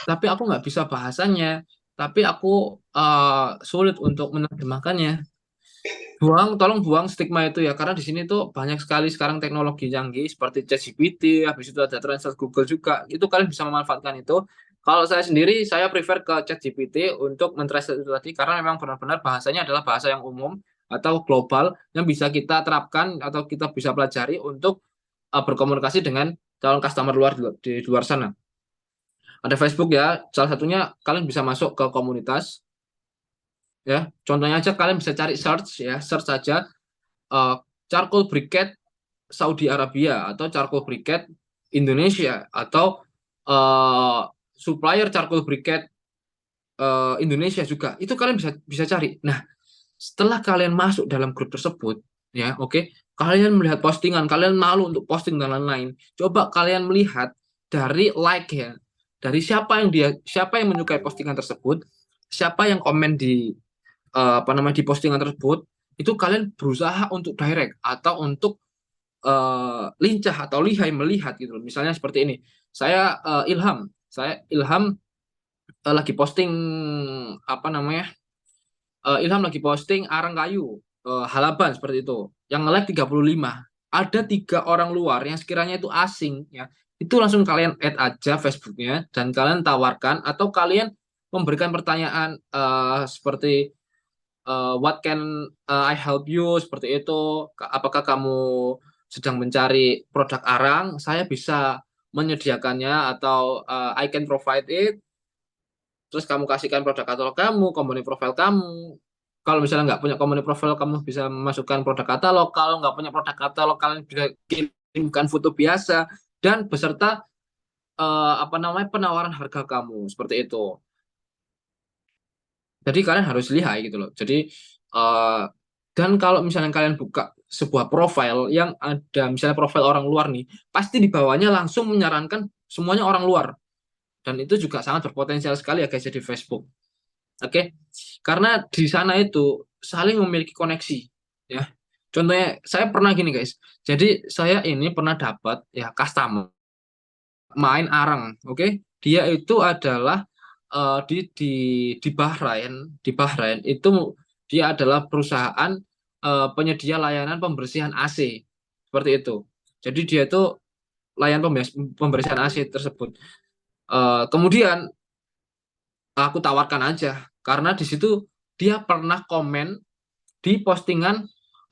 tapi aku nggak bisa bahasanya, tapi aku sulit untuk menerjemahkannya. Tolong buang stigma itu ya, karena di sini tuh banyak sekali sekarang teknologi canggih seperti ChatGPT, habis itu ada Translate Google juga, itu kalian bisa memanfaatkan itu. Kalau saya sendiri, saya prefer ke ChatGPT untuk mentranslate itu tadi, karena memang benar-benar bahasanya adalah bahasa yang umum atau global yang bisa kita terapkan atau kita bisa pelajari untuk berkomunikasi dengan calon customer di luar sana. Ada Facebook ya, salah satunya kalian bisa masuk ke komunitas ya. Contohnya aja kalian bisa cari search saja uh, charcoal briquette Saudi Arabia atau charcoal briquette Indonesia atau supplier charcoal briquette Indonesia juga. Itu kalian bisa bisa cari. Nah, setelah kalian masuk dalam grup tersebut, ya, oke, kalian melihat postingan, kalian malu untuk posting dan lain-lain. Coba kalian melihat dari like ya, dari siapa yang menyukai postingan tersebut, siapa yang komen di apa namanya di postingan tersebut, itu kalian berusaha untuk direct atau untuk lincah atau lihai melihat gitu. Misalnya seperti ini, saya Ilham lagi posting apa namanya Ilham lagi posting arang kayu halaban seperti itu, yang nge-like 35, ada 3 orang luar yang sekiranya itu asing ya, itu langsung kalian add aja Facebooknya dan kalian tawarkan atau kalian memberikan pertanyaan seperti what can I help you, seperti itu. Apakah kamu sedang mencari produk arang? Saya bisa menyediakannya atau I can provide it. Terus kamu kasihkan produk katalog kamu, company profile kamu. Kalau misalnya nggak punya company profile, kamu bisa memasukkan produk katalog. Kalau nggak punya produk katalog, kalian bisa kirimkan foto biasa dan beserta apa namanya penawaran harga kamu seperti itu. Jadi kalian harus lihat gitu loh. Jadi eh, dan kalau misalnya kalian buka sebuah profile yang ada misalnya profil orang luar nih, pasti di bawahnya langsung menyarankan semuanya orang luar. Dan itu juga sangat berpotensial sekali ya guys ya di Facebook. Oke. Karena di sana itu saling memiliki koneksi ya. Contohnya saya pernah gini guys. Jadi saya ini pernah dapat ya customer main arang, oke? Dia itu adalah di Bahrain, itu dia adalah perusahaan penyedia layanan pembersihan AC seperti itu. Jadi dia itu pemberian AC tersebut. Kemudian aku tawarkan aja karena di situ dia pernah komen di postingan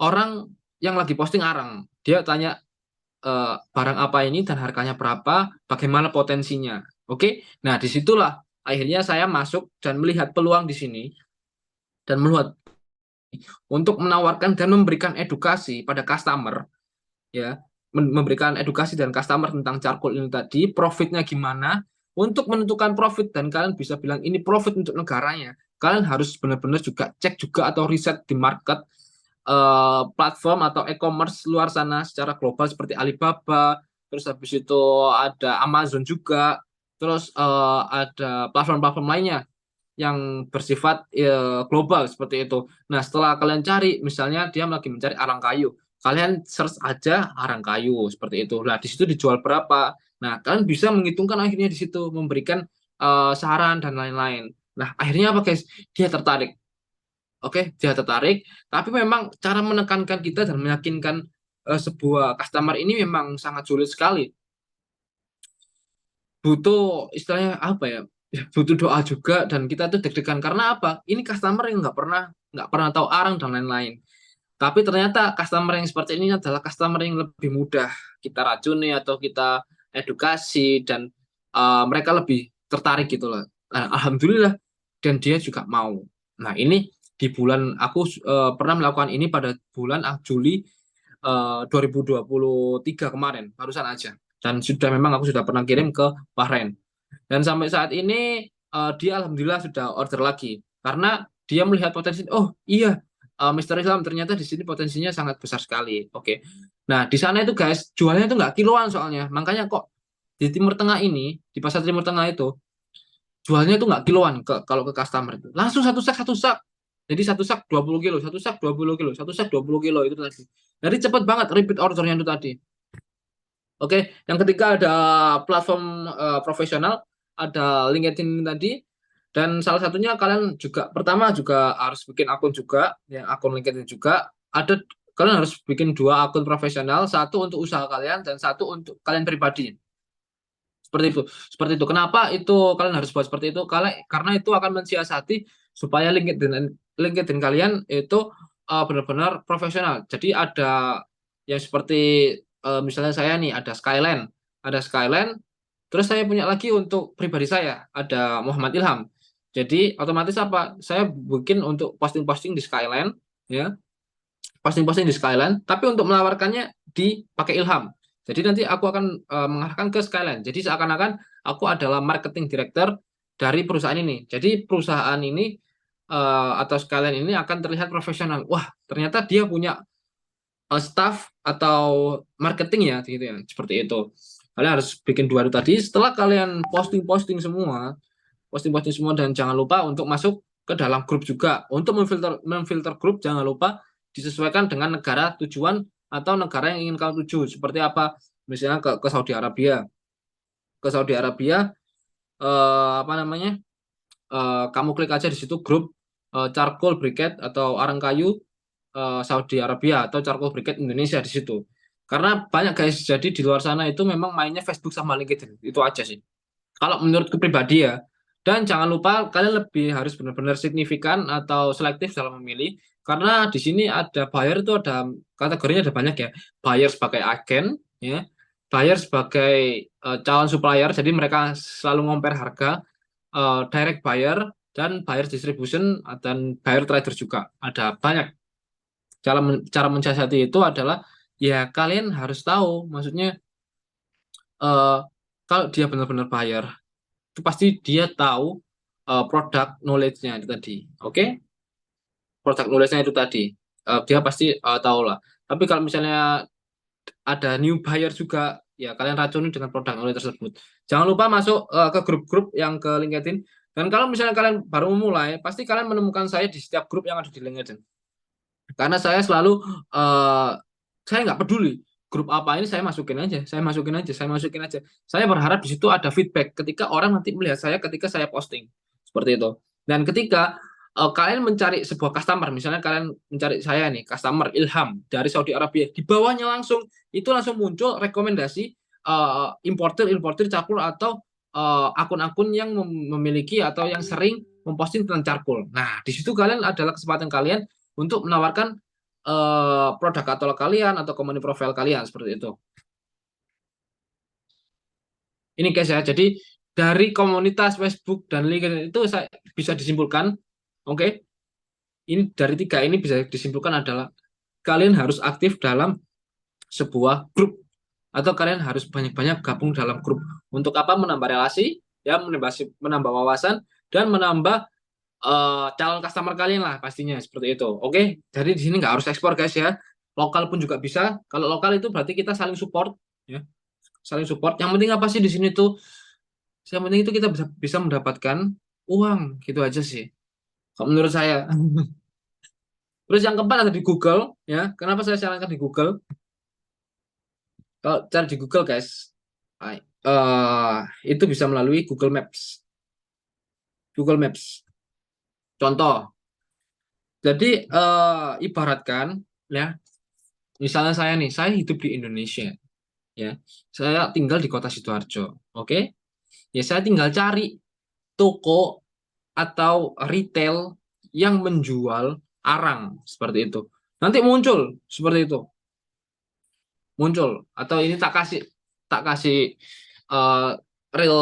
orang yang lagi posting arang. Dia tanya barang apa ini dan harganya berapa, bagaimana potensinya. Oke, nah disitulah akhirnya saya masuk dan melihat peluang di sini dan melihat untuk menawarkan dan memberikan edukasi pada customer, ya, memberikan edukasi dan customer tentang charcoal ini tadi, profitnya gimana, untuk menentukan profit dan kalian bisa bilang ini profit untuk negaranya. Kalian harus benar-benar juga cek juga atau riset di market platform atau e-commerce luar sana secara global seperti Alibaba, terus habis itu ada Amazon juga, terus ada platform-platform lainnya yang bersifat global seperti itu. Nah, setelah kalian cari, misalnya dia lagi mencari arang kayu, kalian search aja arang kayu seperti itu. Nah, di situ dijual berapa. Nah, kalian bisa menghitungkan akhirnya di situ, memberikan saran dan lain-lain. Nah, akhirnya apa guys? Dia tertarik. Oke, dia tertarik, tapi memang cara menekankan kita dan meyakinkan sebuah customer ini memang sangat sulit sekali. Butuh istilahnya apa ya? Ya, butuh doa juga dan kita tuh deg-degan karena apa? Ini customer yang nggak pernah tahu arang dan lain-lain. Tapi ternyata customer yang seperti ini adalah customer yang lebih mudah kita racuni atau kita edukasi dan mereka lebih tertarik gitu loh. Nah, alhamdulillah dan dia juga mau. Nah, ini di bulan aku pernah melakukan ini pada bulan Juli 2023 kemarin, barusan aja. Dan sudah memang aku sudah pernah kirim ke Bahrain. Dan sampai saat ini dia alhamdulillah sudah order lagi karena dia melihat potensi. Oh iya, Mister Islam ternyata di sini potensinya sangat besar sekali. Oke. Nah di sana itu guys jualnya itu nggak kiloan soalnya. Makanya kok di Timur Tengah ini di pasar Timur Tengah itu jualnya itu nggak kiloan kalau ke customer itu langsung satu sak. Jadi satu sak 20 kilo, satu sak 20 kilo, satu sak 20 kilo itu tadi. Jadi cepat banget repeat ordernya itu tadi. Oke, yang ketiga ada platform profesional, ada LinkedIn tadi, dan salah satunya kalian juga pertama juga harus bikin akun juga, ya akun LinkedIn juga. Ada kalian harus bikin dua akun profesional, satu untuk usaha kalian dan satu untuk kalian pribadi. Seperti itu. Seperti itu. Kenapa itu kalian harus buat seperti itu? Karena itu akan mensiasati supaya LinkedIn kalian itu benar-benar profesional. Jadi ada yang seperti misalnya saya nih ada Skyline, terus saya punya lagi untuk pribadi saya ada Muhammad Ilham. Jadi otomatis apa? Saya bikin untuk posting-posting di Skyline, ya posting-posting di Skyline, tapi untuk menawarkannya dipakai Ilham. Jadi nanti aku akan mengarahkan ke Skyline. Jadi seakan-akan aku adalah marketing director dari perusahaan ini. Jadi perusahaan ini atau Skyline ini akan terlihat profesional. Wah, ternyata dia punya staff atau marketing ya, gitu ya, seperti itu. Kalian harus bikin dua itu tadi. Setelah kalian posting-posting semua dan jangan lupa untuk masuk ke dalam grup juga. Untuk memfilter grup jangan lupa disesuaikan dengan negara tujuan atau negara yang ingin kamu tuju. Seperti apa? Misalnya ke Saudi Arabia. Ke Saudi Arabia apa namanya? Kamu klik aja di situ grup charcoal briquette atau arang kayu Saudi Arabia atau charcoal briquette Indonesia di situ. Karena banyak guys, jadi di luar sana itu memang mainnya Facebook sama LinkedIn. Itu aja sih. Kalau menurutku pribadi ya. Dan jangan lupa kalian lebih harus benar-benar signifikan atau selektif dalam memilih. Karena di sini ada buyer itu ada kategorinya ada banyak ya. Buyer sebagai agen, ya. Buyer sebagai calon supplier, jadi mereka selalu compare harga, direct buyer dan buyer distribution dan buyer trader juga. Ada banyak. Cara mensiasati itu adalah ya kalian harus tahu, maksudnya eh, kalau dia benar-benar buyer itu pasti dia tahu produk knowledge-nya itu tadi. Oke? Produk knowledge-nya itu tadi. Dia pasti tahu lah. Tapi kalau misalnya ada new buyer juga, ya kalian racuni dengan produk knowledge tersebut. Jangan lupa masuk ke grup-grup yang ke LinkedIn. Dan kalau misalnya kalian baru memulai, pasti kalian menemukan saya di setiap grup yang ada di LinkedIn. Karena saya selalu saya nggak peduli grup apa ini saya masukin aja. Saya berharap di situ ada feedback ketika orang nanti melihat saya ketika saya posting seperti itu. Dan ketika kalian mencari sebuah customer, misalnya kalian mencari saya nih customer Ilham dari Saudi Arabia, di bawahnya langsung itu langsung muncul rekomendasi importer charcoal atau akun-akun yang memiliki atau yang sering memposting tentang charcoal. Nah, di situ kalian adalah kesempatan kalian untuk menawarkan produk katalog kalian atau community profile kalian seperti itu. Ini guys ya, jadi dari komunitas Facebook dan LinkedIn itu saya bisa disimpulkan, oke, ini dari 3 ini bisa disimpulkan adalah kalian harus aktif dalam sebuah grup atau kalian harus banyak-banyak gabung dalam grup. Untuk apa? Menambah relasi, ya, menambah wawasan dan menambah calon customer kalian lah pastinya seperti itu. Oke, jadi di sini nggak harus ekspor guys ya. Lokal pun juga bisa. Kalau lokal itu berarti kita saling support, ya, saling support. Yang penting apa sih di sini tuh? Yang penting itu kita bisa mendapatkan uang gitu aja sih. Kalau menurut saya. Terus yang keempat ada di Google, ya. Kenapa saya sarankan di Google? Kalau cari di Google guys, itu bisa melalui Google Maps. Google Maps. Contoh, jadi ibaratkan, ya, misalnya saya nih, saya hidup di Indonesia, ya, saya tinggal di kota Sidoarjo, oke, ya saya tinggal cari toko atau retail yang menjual arang seperti itu. Nanti muncul seperti itu, muncul. Atau ini tak kasih eh, real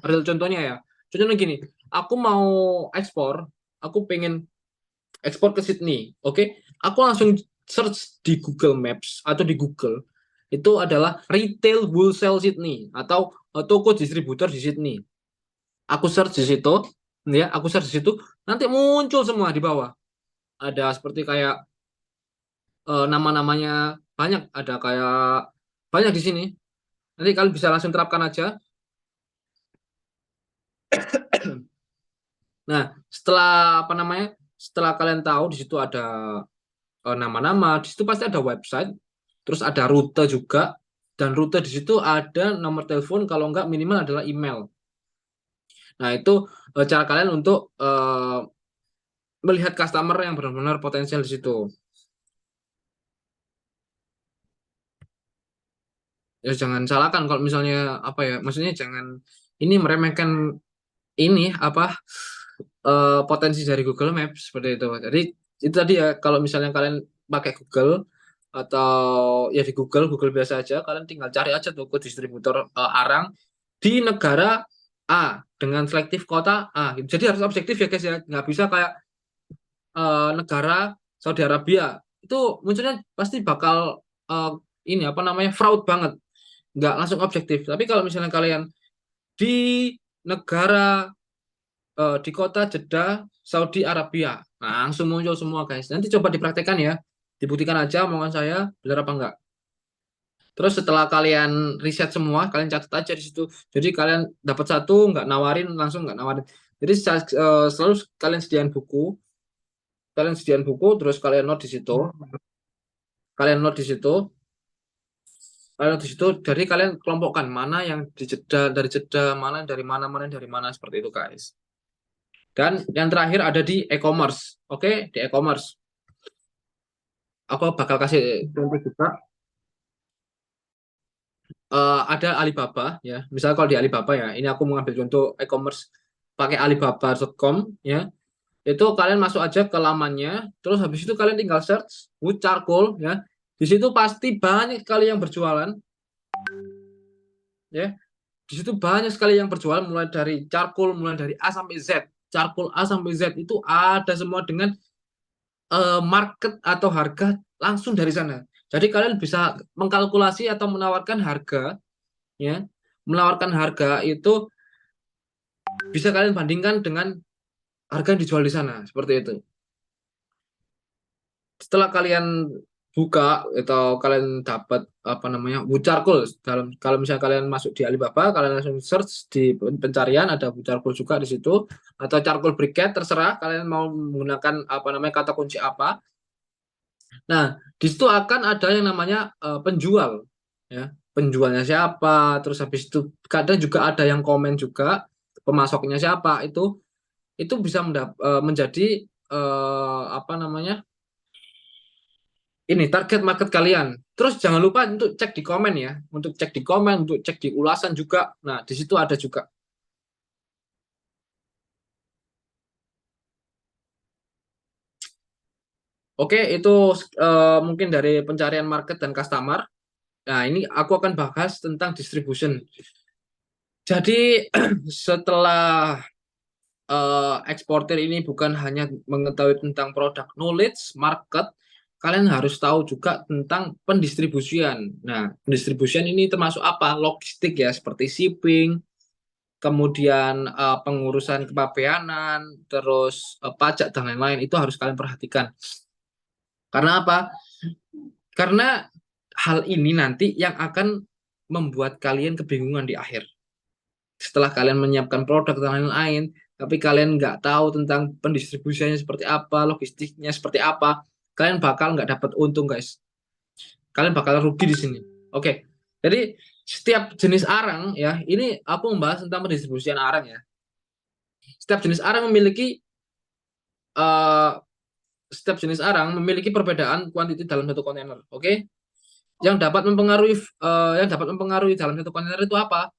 real contohnya ya. Contohnya gini, aku mau ekspor, aku pengen ekspor ke Sydney, oke? Aku langsung search di Google Maps atau di Google, itu adalah retail wholesale Sydney atau toko distributor di Sydney. Aku search di situ, ya, aku search di situ, nanti muncul semua di bawah. Ada seperti kayak nama-namanya banyak, ada kayak banyak di sini. Nanti kalian bisa langsung terapkan aja. Nah, setelah apa namanya? Setelah kalian tahu di situ ada nama-nama, di situ pasti ada website, terus ada rute juga, dan rute di situ ada nomor telepon, kalau enggak minimal adalah email. Nah, itu cara kalian untuk melihat customer yang benar-benar potensial di situ. Ya jangan salahkan kalau misalnya apa ya, maksudnya jangan ini meremehkan ini apa potensi dari Google Maps seperti itu. Jadi itu tadi ya, kalau misalnya kalian pakai Google atau ya di Google biasa aja, kalian tinggal cari aja toko distributor arang di negara A dengan selektif kota A. Jadi harus objektif ya guys ya, nggak bisa kayak negara Saudi Arabia itu munculnya pasti bakal eh, ini apa namanya fraud banget, nggak langsung objektif. Tapi kalau misalnya kalian di negara di kota Jeddah, Saudi Arabia. Nah, langsung muncul semua, guys. Nanti coba dipraktekkan ya. Dibuktikan aja omongan saya, benar apa enggak. Terus setelah kalian riset semua, kalian catat aja di situ. Jadi kalian dapat satu, nggak nawarin, langsung nggak nawarin. Jadi selalu kalian sediain buku, terus kalian note di situ. Kalian note di situ. Kalian note di situ. Jadi kalian kelompokkan mana yang di Jeddah, dari Jeddah, mana yang dari mana, seperti itu, guys. Dan yang terakhir ada di e-commerce. Oke, di e-commerce. Aku bakal kasih contoh juga. Ada Alibaba ya. Misalnya kalau di Alibaba ya, ini aku mengambil contoh e-commerce pakai alibaba.com ya. Itu kalian masuk aja ke lamannya, terus habis itu kalian tinggal search wood charcoal ya. Di situ pasti banyak sekali yang berjualan ya. Di situ banyak sekali yang berjualan mulai dari charcoal, mulai dari A sampai Z. Charcoal A sampai Z itu ada semua dengan market atau harga langsung dari sana. Jadi kalian bisa mengkalkulasi atau menawarkan harga, ya, menawarkan harga itu bisa kalian bandingkan dengan harga yang dijual di sana, seperti itu. Setelah kalian buka atau kalian dapat apa namanya charcoal dalam, kalau misalnya kalian masuk di Alibaba, kalian langsung search di pencarian ada charcoal juga di situ, atau charcoal briquette, terserah kalian mau menggunakan apa namanya kata kunci apa. Nah, di situ akan ada yang namanya penjual, ya. Penjualnya siapa, terus habis itu kadang juga ada yang komen juga, pemasoknya siapa, itu bisa menjadi apa namanya ini target market kalian. Terus jangan lupa untuk cek di komen ya, untuk cek di komen, untuk cek di ulasan juga. Nah, di situ ada juga. Oke, itu mungkin dari pencarian market dan customer. Nah, ini aku akan bahas tentang distribution. Jadi setelah eksportir ini bukan hanya mengetahui tentang produk knowledge, market, kalian harus tahu juga tentang pendistribusian. Nah, pendistribusian ini termasuk apa? Logistik ya, seperti shipping, kemudian pengurusan kepabeanan, terus pajak dan lain-lain itu harus kalian perhatikan. Karena apa? Karena hal ini nanti yang akan membuat kalian kebingungan di akhir. Setelah kalian menyiapkan produk dan lain-lain, tapi kalian nggak tahu tentang pendistribusiannya seperti apa, logistiknya seperti apa, kalian bakal nggak dapat untung, guys. Kalian bakal rugi di sini. Oke, jadi setiap jenis arang ya, ini aku membahas tentang pendistribusian arang ya. Setiap jenis arang memiliki uh, setiap jenis arang memiliki perbedaan kuantiti dalam satu kontainer. Oke, yang dapat mempengaruhi dalam satu kontainer itu apa?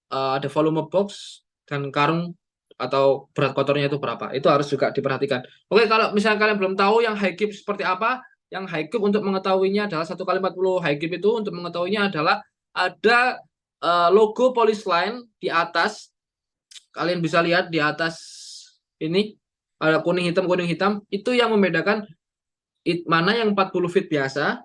Ada volume box dan karung atau berat kotornya itu berapa. Itu harus juga diperhatikan. Oke, kalau misalnya kalian belum tahu yang high cube seperti apa, yang high cube untuk mengetahuinya adalah 1 kali 40 high cube itu untuk mengetahuinya adalah ada logo police line di atas. Kalian bisa lihat di atas ini ada kuning hitam itu yang membedakan mana yang 40 feet biasa,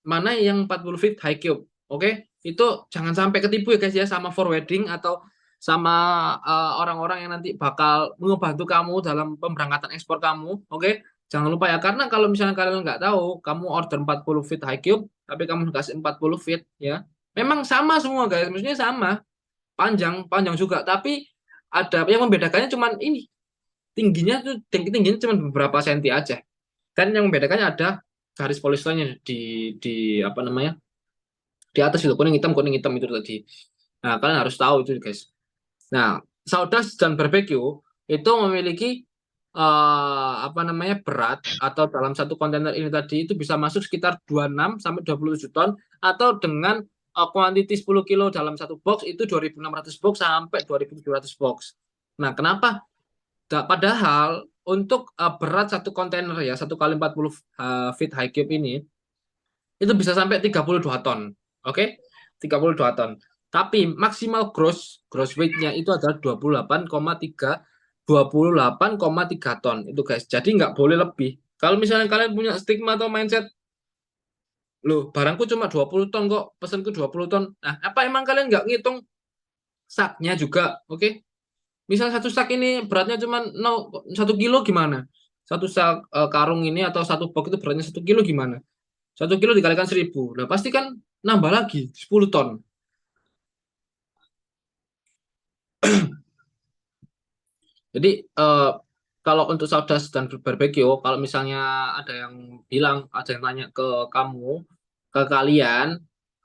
mana yang 40 feet high cube. Oke, itu jangan sampai ketipu ya guys ya sama forwarding atau sama orang-orang yang nanti bakal membantu kamu dalam pemberangkatan ekspor kamu. Oke, jangan lupa ya karena kalau misalnya kalian nggak tahu, kamu order 40 feet high cube, tapi kamu kasih 40 feet ya. Memang sama semua guys, maksudnya sama, panjang juga, tapi ada yang membedakannya cuman ini tingginya tuh tingginya cuma beberapa senti aja. Dan yang membedakannya ada garis polis line di apa namanya di atas itu kuning hitam itu tadi. Nah, kalian harus tahu itu guys. Nah, sawdust dan barbecue itu memiliki apa namanya berat atau dalam satu kontainer ini tadi itu bisa masuk sekitar 26 sampai 27 ton atau dengan kuantiti 10 kilo dalam satu box itu 2.600 box sampai 2.700 box. Nah, kenapa? Padahal untuk berat satu kontainer ya 1 kali 40 feet high cube ini itu bisa sampai 32 ton. Oke? 32 ton. Tapi maksimal gross weight-nya itu adalah 28,3 ton itu guys. Jadi nggak boleh lebih. Kalau misalnya kalian punya stigma atau mindset, loh barangku cuma 20 ton kok, pesanku 20 ton. Nah, apa emang kalian nggak ngitung saknya juga? Oke? Misal satu sak ini beratnya cuma 1 kilo gimana? Satu sak karung ini atau satu box itu beratnya 1 kilo gimana? 1 kilo dikalikan 1.000. Nah, pasti kan nambah lagi 10 ton. Jadi kalau untuk sawdust dan barbecue, kalau misalnya ada yang bilang, ada yang tanya ke kamu, ke kalian,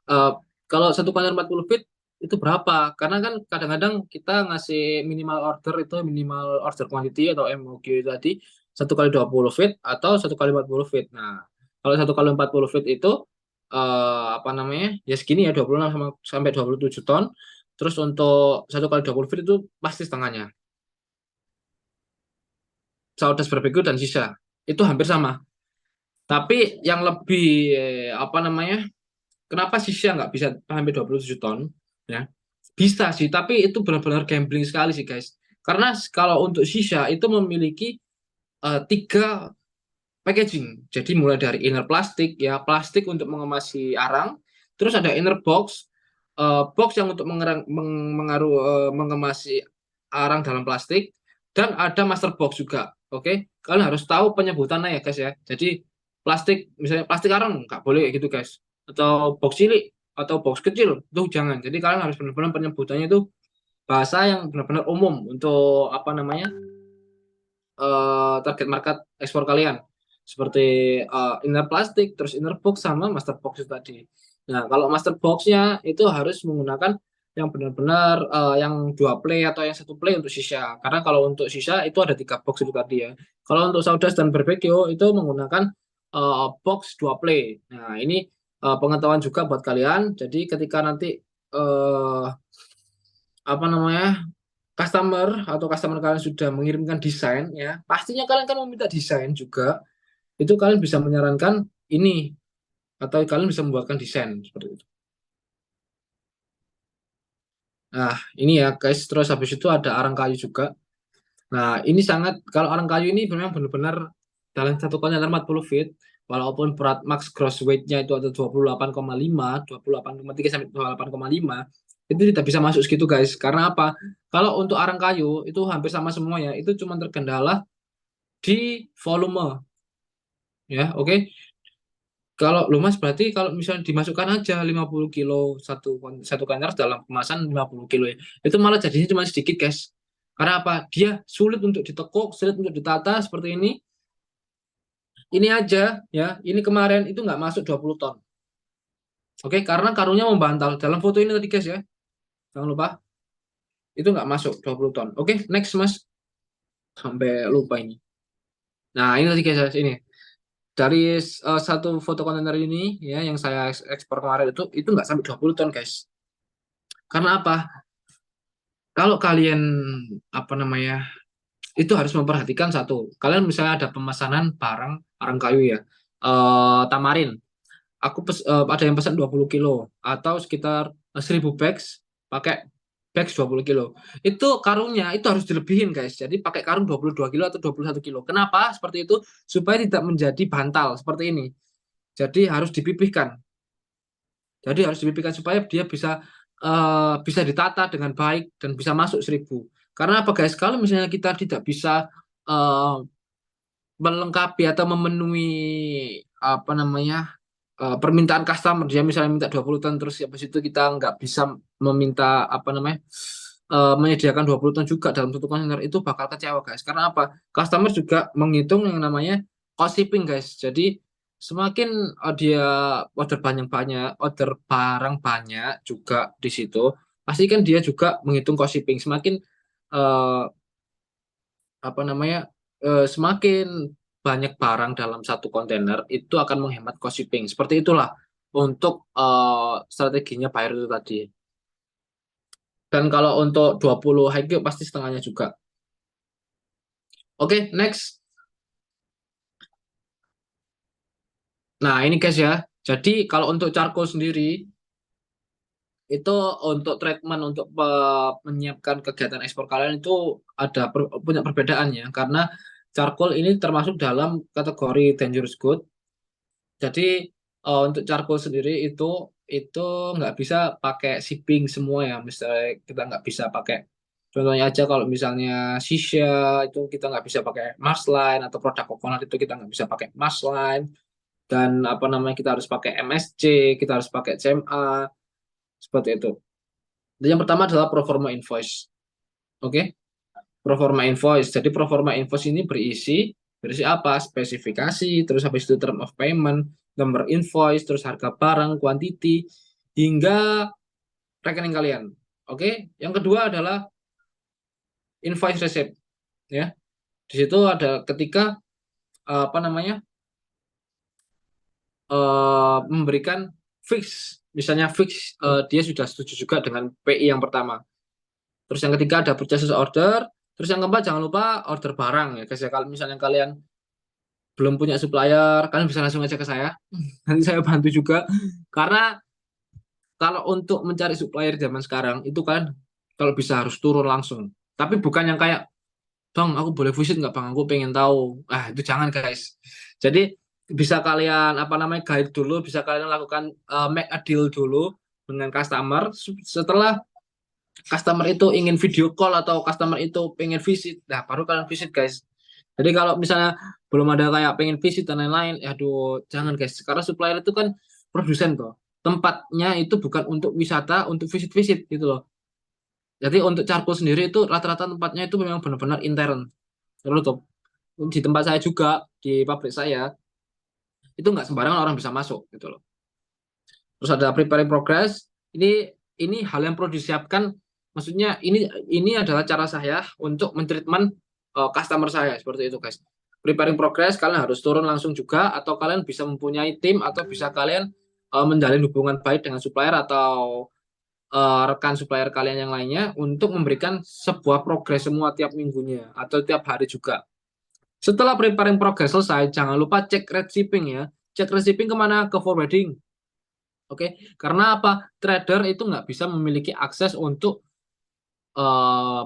eh, kalau satu kontainer 40 feet itu berapa? Karena kan kadang-kadang kita ngasih minimal order itu minimal order quantity atau MOQ tadi 1 kali 20 feet atau 1 kali 40 feet. Nah, kalau 1 kali 40 feet itu apa namanya? Ya segini ya 26 sampai 27 ton. Terus untuk 1 kali 20 feet itu pasti setengahnya. Saudara barbecue dan sisa itu hampir sama. Tapi yang lebih apa namanya? Kenapa sisa nggak bisa hampir 27 ton? Ya, bisa sih, tapi itu benar-benar gambling sekali sih guys. Karena kalau untuk sisa itu memiliki 3 packaging. Jadi mulai dari inner plastik ya, plastik untuk mengemasi arang, terus ada inner box, box yang untuk mengemasi arang dalam plastik, dan ada master box juga. Oke, kalian harus tahu penyebutannya ya guys ya. Jadi plastik, misalnya plastik arang nggak boleh kayak gitu guys. Atau box cilik atau box kecil itu jangan. Jadi kalian harus benar-benar penyebutannya itu bahasa yang benar-benar umum untuk apa namanya target market ekspor kalian seperti inner plastik, terus inner box sama master box itu tadi. Nah, kalau master boxnya itu harus menggunakan yang benar-benar yang 2 play atau yang 1 play untuk sisa. Karena kalau untuk sisa itu ada 3 box itu tadi ya. Kalau untuk sawdust dan barbecue itu menggunakan box 2 play. Nah, ini pengetahuan juga buat kalian. Jadi ketika nanti apa namanya, customer kalian sudah mengirimkan desain ya, pastinya kalian kan meminta desain juga. Itu kalian bisa menyarankan ini atau kalian bisa membuatkan desain seperti itu. Nah, ini ya guys, terus habis itu ada arang kayu juga. Nah, ini sangat, kalau arang kayu ini memang benar-benar dalam satu kontainer 40 feet, walaupun berat max gross weight-nya itu ada 28,5, 28,3 sampai 28,5, itu tidak bisa masuk segitu guys. Karena apa? Kalau untuk arang kayu itu hampir sama semuanya, itu cuma terkendala di volume. Ya, oke. Kalau lu mas berarti kalau misalnya dimasukkan aja 50 kilo satu kontainer dalam kemasan 50 kilo ya. Itu malah jadinya cuma sedikit guys. Karena apa? Dia sulit untuk ditekuk, sulit untuk ditata seperti ini. Ini aja ya, ini kemarin itu nggak masuk 20 ton. Oke, karena karungnya membantal. Dalam foto ini tadi guys ya. Jangan lupa, itu nggak masuk 20 ton. Oke, next mas. Sampai lupa ini. Nah, ini tadi guys, ini. Dari satu foto kontainer ini ya yang saya ekspor kemarin itu nggak sampai 20 ton guys. Karena apa? Kalau kalian apa namanya itu harus memperhatikan satu. Kalian misalnya ada pemesanan barang barang kayu ya, tamarin. Ada yang pesan 20 kilo atau sekitar 1000 bags pakai bags 20 kilo. Itu karungnya itu harus dilebihin guys. Jadi pakai karung 22 kilo atau 21 kilo. Kenapa? Seperti itu supaya tidak menjadi bantal seperti ini. Jadi harus dipipihkan. Jadi harus dipipihkan supaya dia bisa ditata dengan baik dan bisa masuk 1000. Karena apa guys? Kalau misalnya kita tidak bisa uh, melengkapi atau memenuhi apa namanya permintaan customer, dia misalnya minta 20 ton terus habis itu kita nggak bisa meminta apa namanya menyediakan 20 ton juga dalam satu kontainer, itu bakal kecewa guys. Karena apa? Customer juga menghitung yang namanya cost shipping guys. Jadi semakin dia order barang banyak juga di situ, pasti kan dia juga menghitung cost shipping. Semakin eh, apa namanya semakin banyak barang dalam satu kontainer itu akan menghemat cost shipping. Seperti itulah untuk strateginya buyer itu tadi. Dan kalau untuk 20 Haikyu pasti setengahnya juga. Oke, next. Nah, ini guys ya. Jadi kalau untuk charcoal sendiri itu untuk treatment untuk menyiapkan kegiatan ekspor kalian itu punya perbedaannya karena charcoal ini termasuk dalam kategori dangerous good. Jadi untuk charcoal sendiri itu nggak bisa pakai shipping semua ya. Misalnya kita nggak bisa pakai, contohnya aja kalau misalnya shisha itu kita nggak bisa pakai Mars Line, atau produk coconut itu kita nggak bisa pakai Mars Line, dan apa namanya kita harus pakai MSC, kita harus pakai CMA seperti itu. Dan yang pertama adalah proforma invoice. Oke, proforma invoice. Jadi proforma invoice ini berisi apa? Spesifikasi, terus habis itu term of payment, nomor invoice, terus harga barang, quantity, hingga rekening kalian. Oke, yang kedua adalah invoice receipt. Ya, di situ ada ketika apa namanya memberikan fix, misalnya fix dia sudah setuju juga dengan PI yang pertama. Terus yang ketiga ada purchase order. Terus yang keempat jangan lupa order barang ya guys ya. Kalau misalnya kalian belum punya supplier, kalian bisa langsung aja ke saya. Nanti saya bantu juga. Karena kalau untuk mencari supplier zaman sekarang itu kan kalau bisa harus turun langsung. Tapi bukan yang kayak, bang aku boleh visit nggak bang? Aku pengen tahu. Ah itu jangan guys. Jadi bisa kalian apa namanya guide dulu, bisa kalian lakukan make a deal dulu dengan customer. Setelah customer itu ingin video call atau customer itu pengen visit, nah baru kalian visit guys. Jadi kalau misalnya belum ada kayak pengen visit dan lain-lain, ya aduh jangan guys. Karena supplier itu kan produsen tuh. Tempatnya itu bukan untuk wisata, untuk visit-visit gitu loh. Jadi untuk charcoal sendiri itu rata-rata tempatnya itu memang benar-benar intern. Terus tuh di tempat saya juga, di pabrik saya itu nggak sembarangan orang bisa masuk gitu loh. Terus ada preparing progress. Ini hal yang perlu disiapkan. Maksudnya ini adalah cara saya untuk mentreatment customer saya seperti itu guys. preparing progress, kalian harus turun langsung juga, atau kalian bisa mempunyai tim, atau bisa kalian menjalin hubungan baik dengan supplier atau rekan supplier kalian yang lainnya untuk memberikan sebuah progres semua tiap minggunya atau tiap hari juga. Setelah preparing progress selesai, jangan lupa cek rate shipping ya. Cek rate shipping kemana? Ke forwarding. Oke, karena apa? Trader itu nggak bisa memiliki akses untuk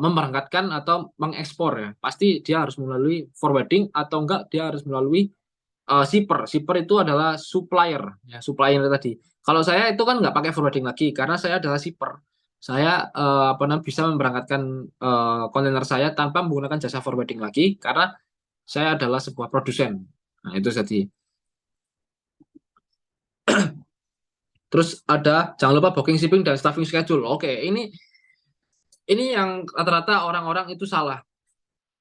memberangkatkan atau mengekspor ya. Pasti dia harus melalui forwarding atau enggak dia harus melalui shipper. Shipper itu adalah supplier ya, supplier tadi. Kalau saya itu kan nggak pakai forwarding lagi karena saya adalah shipper. Saya apa namanya bisa memberangkatkan kontainer saya tanpa menggunakan jasa forwarding lagi karena saya adalah sebuah produsen. Nah, itu tadi. Terus ada jangan lupa booking shipping dan staffing schedule. Oke, ini yang rata-rata orang-orang itu salah.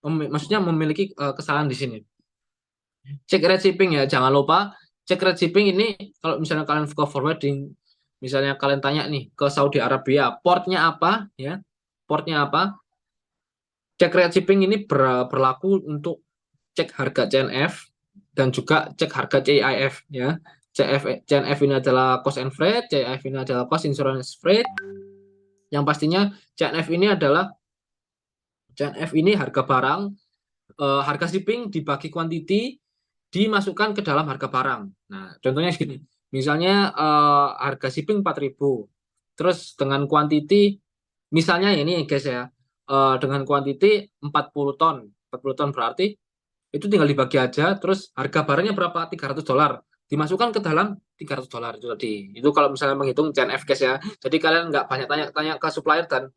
Maksudnya memiliki kesalahan di sini. Cek rate shipping ya, jangan lupa cek rate shipping ini kalau misalnya kalian ke forwarding, misalnya kalian tanya nih ke Saudi Arabia, portnya apa ya? Portnya apa? Cek rate shipping ini berlaku untuk cek harga CNF dan juga cek harga CIF ya. CNF ini adalah cost and freight, CIF ini adalah cost insurance freight. Yang pastinya CNF ini harga barang, harga shipping dibagi quantity dimasukkan ke dalam harga barang. Nah, contohnya gini. Misalnya harga shipping 4.000. Terus dengan quantity misalnya ini guys ya, dengan quantity 40 ton. 40 ton berarti itu tinggal dibagi aja, terus harga barangnya berapa? $300. Dimasukkan ke dalam $300 itu tadi. Itu kalau misalnya menghitung CNF guys ya. Jadi kalian nggak banyak tanya-tanya ke supplier dan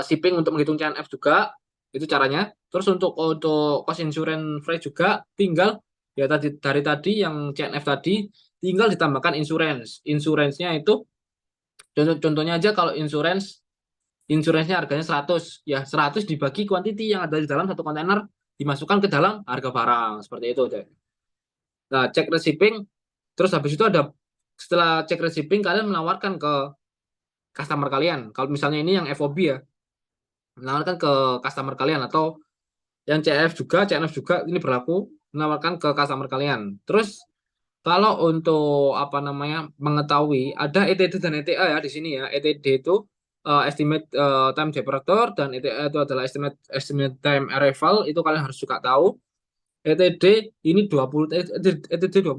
shipping untuk menghitung CNF juga. Itu caranya. Terus untuk cost insurance freight juga tinggal ya tadi dari tadi yang CNF tadi tinggal ditambahkan insurance. Insurance-nya itu contohnya aja kalau insurance-nya harganya 100, ya 100 dibagi quantity yang ada di dalam satu kontainer dimasukkan ke dalam harga barang seperti itu. Nah, cek receiving terus habis itu setelah cek receiving kalian menawarkan ke customer kalian. Kalau misalnya ini yang FOB ya, menawarkan ke customer kalian atau yang CNF juga ini berlaku menawarkan ke customer kalian. Terus kalau untuk apa namanya mengetahui ada ETD dan ETA ya di sini ya. ETD itu estimate time departure dan ETA itu adalah estimate time arrival, itu kalian harus juga tahu. ETD ini 20 ETD 25.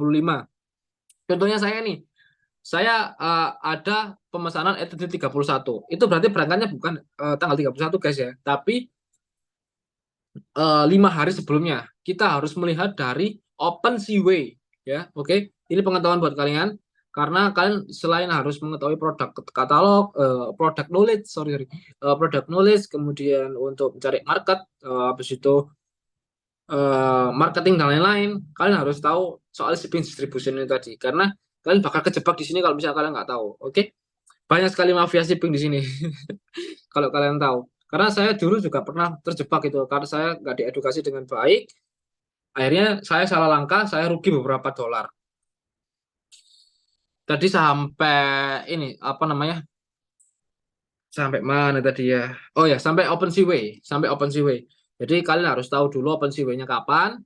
Contohnya saya nih. Saya ada pemesanan ETD 31. Itu berarti berangkatnya bukan tanggal 31 guys ya, tapi 5 hari sebelumnya. Kita harus melihat dari Open Seaway ya. Oke, ini pengetahuan buat kalian karena kalian selain harus mengetahui produk katalog, produk knowledge, produk knowledge, kemudian untuk mencari market, habis itu marketing dan lain-lain, kalian harus tahu soal shipping distribution ini tadi karena kalian bakal kejebak di sini kalau misalnya kalian nggak tahu. Oke, banyak sekali mafia shipping di sini. Kalau kalian tahu. Karena saya dulu juga pernah terjebak itu karena saya nggak diedukasi dengan baik. Akhirnya saya salah langkah, saya rugi beberapa dolar. Tadi sampai ini apa namanya? Sampai mana tadi ya? Oh ya, sampai OpenSeaway, sampai OpenSeaway. Jadi kalian harus tahu dulu OpenSeaway-nya kapan.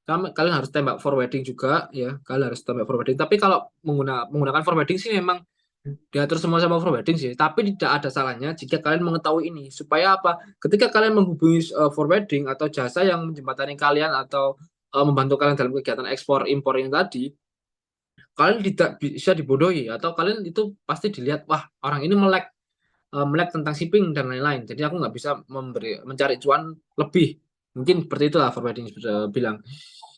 Kalian harus tembak forwarding juga ya. Kalian harus tembak forwarding. Tapi kalau menggunakan forwarding sih memang diatur semua sama forwarding sih, tapi tidak ada salahnya jika kalian mengetahui ini. Supaya apa? Ketika kalian menghubungi forwarding atau jasa yang menjembatani kalian atau membantu kalian dalam kegiatan ekspor impor yang tadi, kalian tidak bisa dibodohi atau kalian itu pasti dilihat, wah orang ini melek tentang shipping dan lain-lain. Jadi aku nggak bisa mencari cuan lebih. Mungkin seperti itulah forwarding bilang.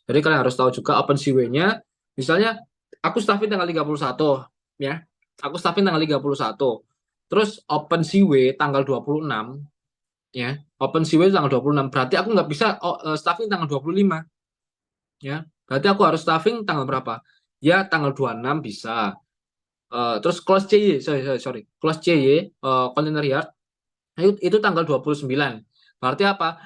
Jadi kalian harus tahu juga open seaway-nya. Misalnya aku staffing tanggal 31 ya. Aku staffing tanggal 31. Terus open seaway tanggal 26 ya. Open seaway tanggal 26. Berarti aku nggak bisa staffing tanggal 25 ya. Berarti aku harus staffing tanggal berapa? Ya tanggal 26 bisa. Terus close CY, sorry. Close CY, container yard, itu tanggal 29. Berarti apa?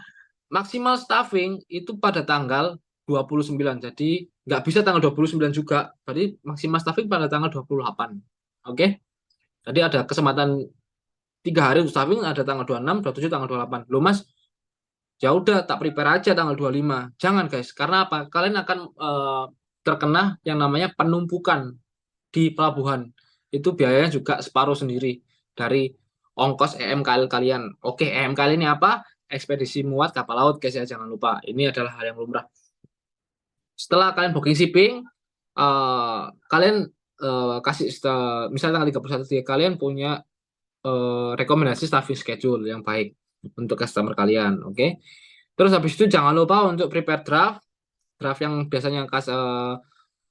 Maksimal staffing itu pada tanggal 29. Jadi nggak bisa tanggal 29 juga. Berarti maksimal staffing pada tanggal 28. Oke? Jadi ada kesempatan 3 hari untuk staffing, ada tanggal 26, 27, tanggal 28. Loh mas, Ya udah tak prepare aja tanggal 25. Jangan guys, karena apa? Kalian akan terkena yang namanya penumpukan di pelabuhan. Itu biayanya juga separuh sendiri dari ongkos EMKL kalian. Oke, EMKL ini apa? Ekspedisi muat kapal laut guys ya, jangan lupa. Ini adalah hal yang lumrah. Setelah kalian booking shipping, kalian kasih misalnya tanggal 31 kalian punya rekomendasi staffing schedule yang baik untuk customer kalian, oke? Terus habis itu jangan lupa untuk prepare draft. Draft yang biasanya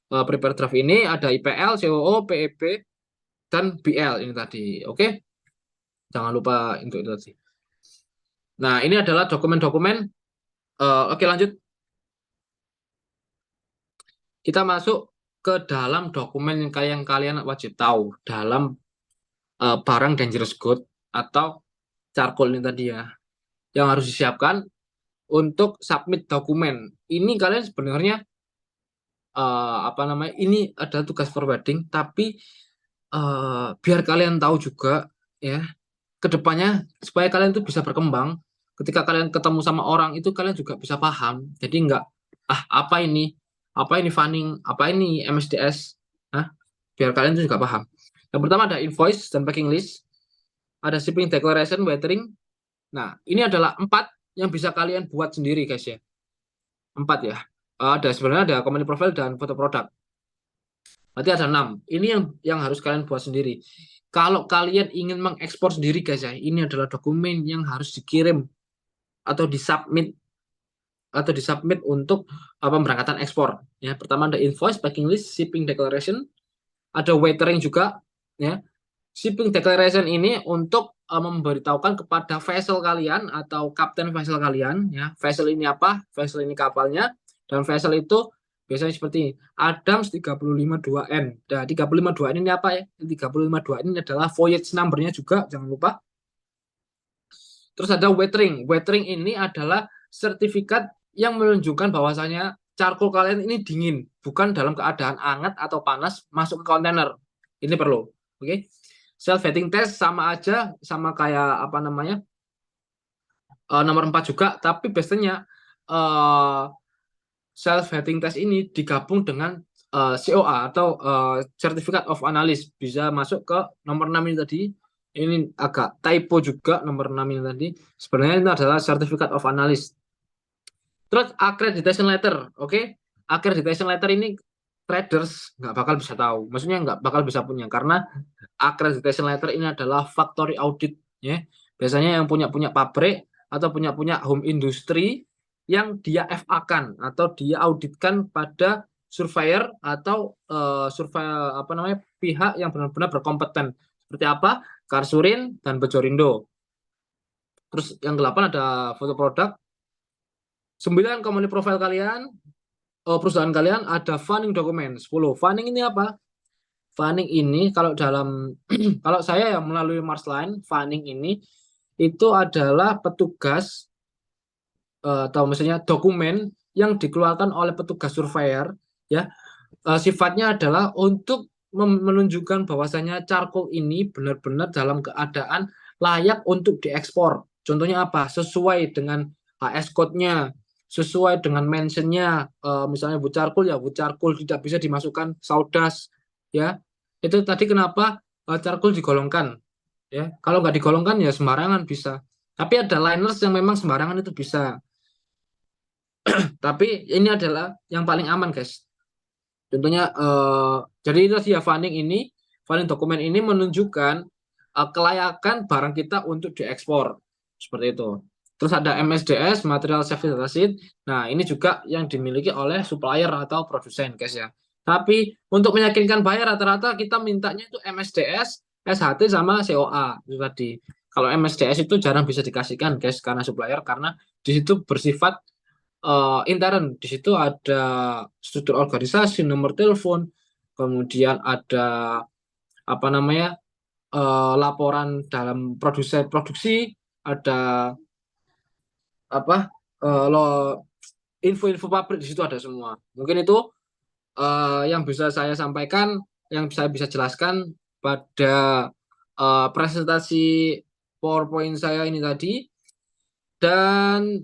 prepare draft ini ada IPL, COO, PEB, dan BL ini tadi, oke? Jangan lupa untuk itu tadi. Nah, ini adalah dokumen-dokumen. Oke, lanjut. Kita masuk ke dalam dokumen yang kalian wajib tahu dalam barang dangerous good atau charcoal ini tadi ya, yang harus disiapkan untuk submit dokumen. Ini kalian sebenarnya apa namanya? Ini ada tugas forwarding, tapi biar kalian tahu juga ya, kedepannya supaya kalian tuh bisa berkembang. Ketika kalian ketemu sama orang itu kalian juga bisa paham. Jadi nggak apa ini funding, apa ini MSDS, nah, biar kalian tuh juga paham. Yang pertama ada invoice dan packing list, ada shipping declaration, watering. Nah, ini adalah 4 yang bisa kalian buat sendiri guys ya. 4 ya. Ada sebenarnya ada company profile dan foto produk. Berarti ada 6. Ini yang harus kalian buat sendiri. Kalau kalian ingin mengekspor sendiri guys ya, ini adalah dokumen yang harus dikirim atau disubmit untuk pemberangkatan ekspor. Ya, pertama ada invoice, packing list, shipping declaration, ada watering juga ya. Shipping declaration ini untuk memberitahukan kepada vessel kalian atau kapten vessel kalian ya. Vessel ini apa? Vessel ini kapalnya, dan vessel itu biasanya seperti ini. Adams 352N. Nah, 352N ini apa ya? 352N ini adalah voyage number-nya juga, jangan lupa. Terus ada watering. Watering ini adalah sertifikat yang menunjukkan bahwasanya charcoal kalian ini dingin, bukan dalam keadaan hangat atau panas masuk ke kontainer. Ini perlu. Oke. Self vetting test sama aja, sama kayak apa namanya? Nomor 4 juga, tapi biasanya self vetting test ini digabung dengan COA atau Certificate of Analyst, bisa masuk ke nomor 6 ini tadi. Ini agak typo juga nomor 6 ini tadi. Sebenarnya ini adalah Certificate of Analyst. Terus accreditation letter, oke? Accreditation letter ini traders nggak bakal bisa tahu. Maksudnya nggak bakal bisa punya karena accreditation letter ini adalah factory audit ya. Biasanya yang punya pabrik atau punya home industry yang dia FA-kan atau dia auditkan pada surveyor atau survei apa namanya pihak yang benar-benar berkompeten. Seperti apa? Karsurin dan Bejorindo. Terus yang 8 ada foto produk. 9 company profile kalian, perusahaan kalian, ada funding dokumen. 10. Funding ini apa? Funding ini kalau dalam kalau saya yang melalui Marsline, funding ini itu adalah petugas atau misalnya dokumen yang dikeluarkan oleh petugas surveyor ya, sifatnya adalah untuk menunjukkan bahwasanya charcoal ini benar-benar dalam keadaan layak untuk diekspor. Contohnya apa? Sesuai dengan HS code-nya, sesuai dengan mention-nya, misalnya wood charcoal ya wood charcoal, tidak bisa dimasukkan sawdust ya. Itu tadi kenapa charcoal digolongkan ya. Kalau nggak digolongkan ya sembarangan bisa. Tapi ada liners yang memang sembarangan itu bisa. Tapi ini adalah yang paling aman guys. Contohnya jadi itu ya, funding dokumen ini menunjukkan kelayakan barang kita untuk diekspor seperti itu. Terus ada MSDS, Material Safety Data Sheet. Nah, ini juga yang dimiliki oleh supplier atau produsen, guys ya. Tapi untuk meyakinkan buyer rata-rata kita mintanya itu MSDS, SHT sama COA itu tadi. Kalau MSDS itu jarang bisa dikasihkan, guys, karena supplier, karena di situ bersifat intern. Di situ ada struktur organisasi, nomor telepon, kemudian ada apa namanya laporan dalam produksi, ada apa lo info-info pabrik di situ ada semua. Mungkin itu yang bisa saya sampaikan, yang saya bisa jelaskan pada presentasi PowerPoint saya ini tadi. Dan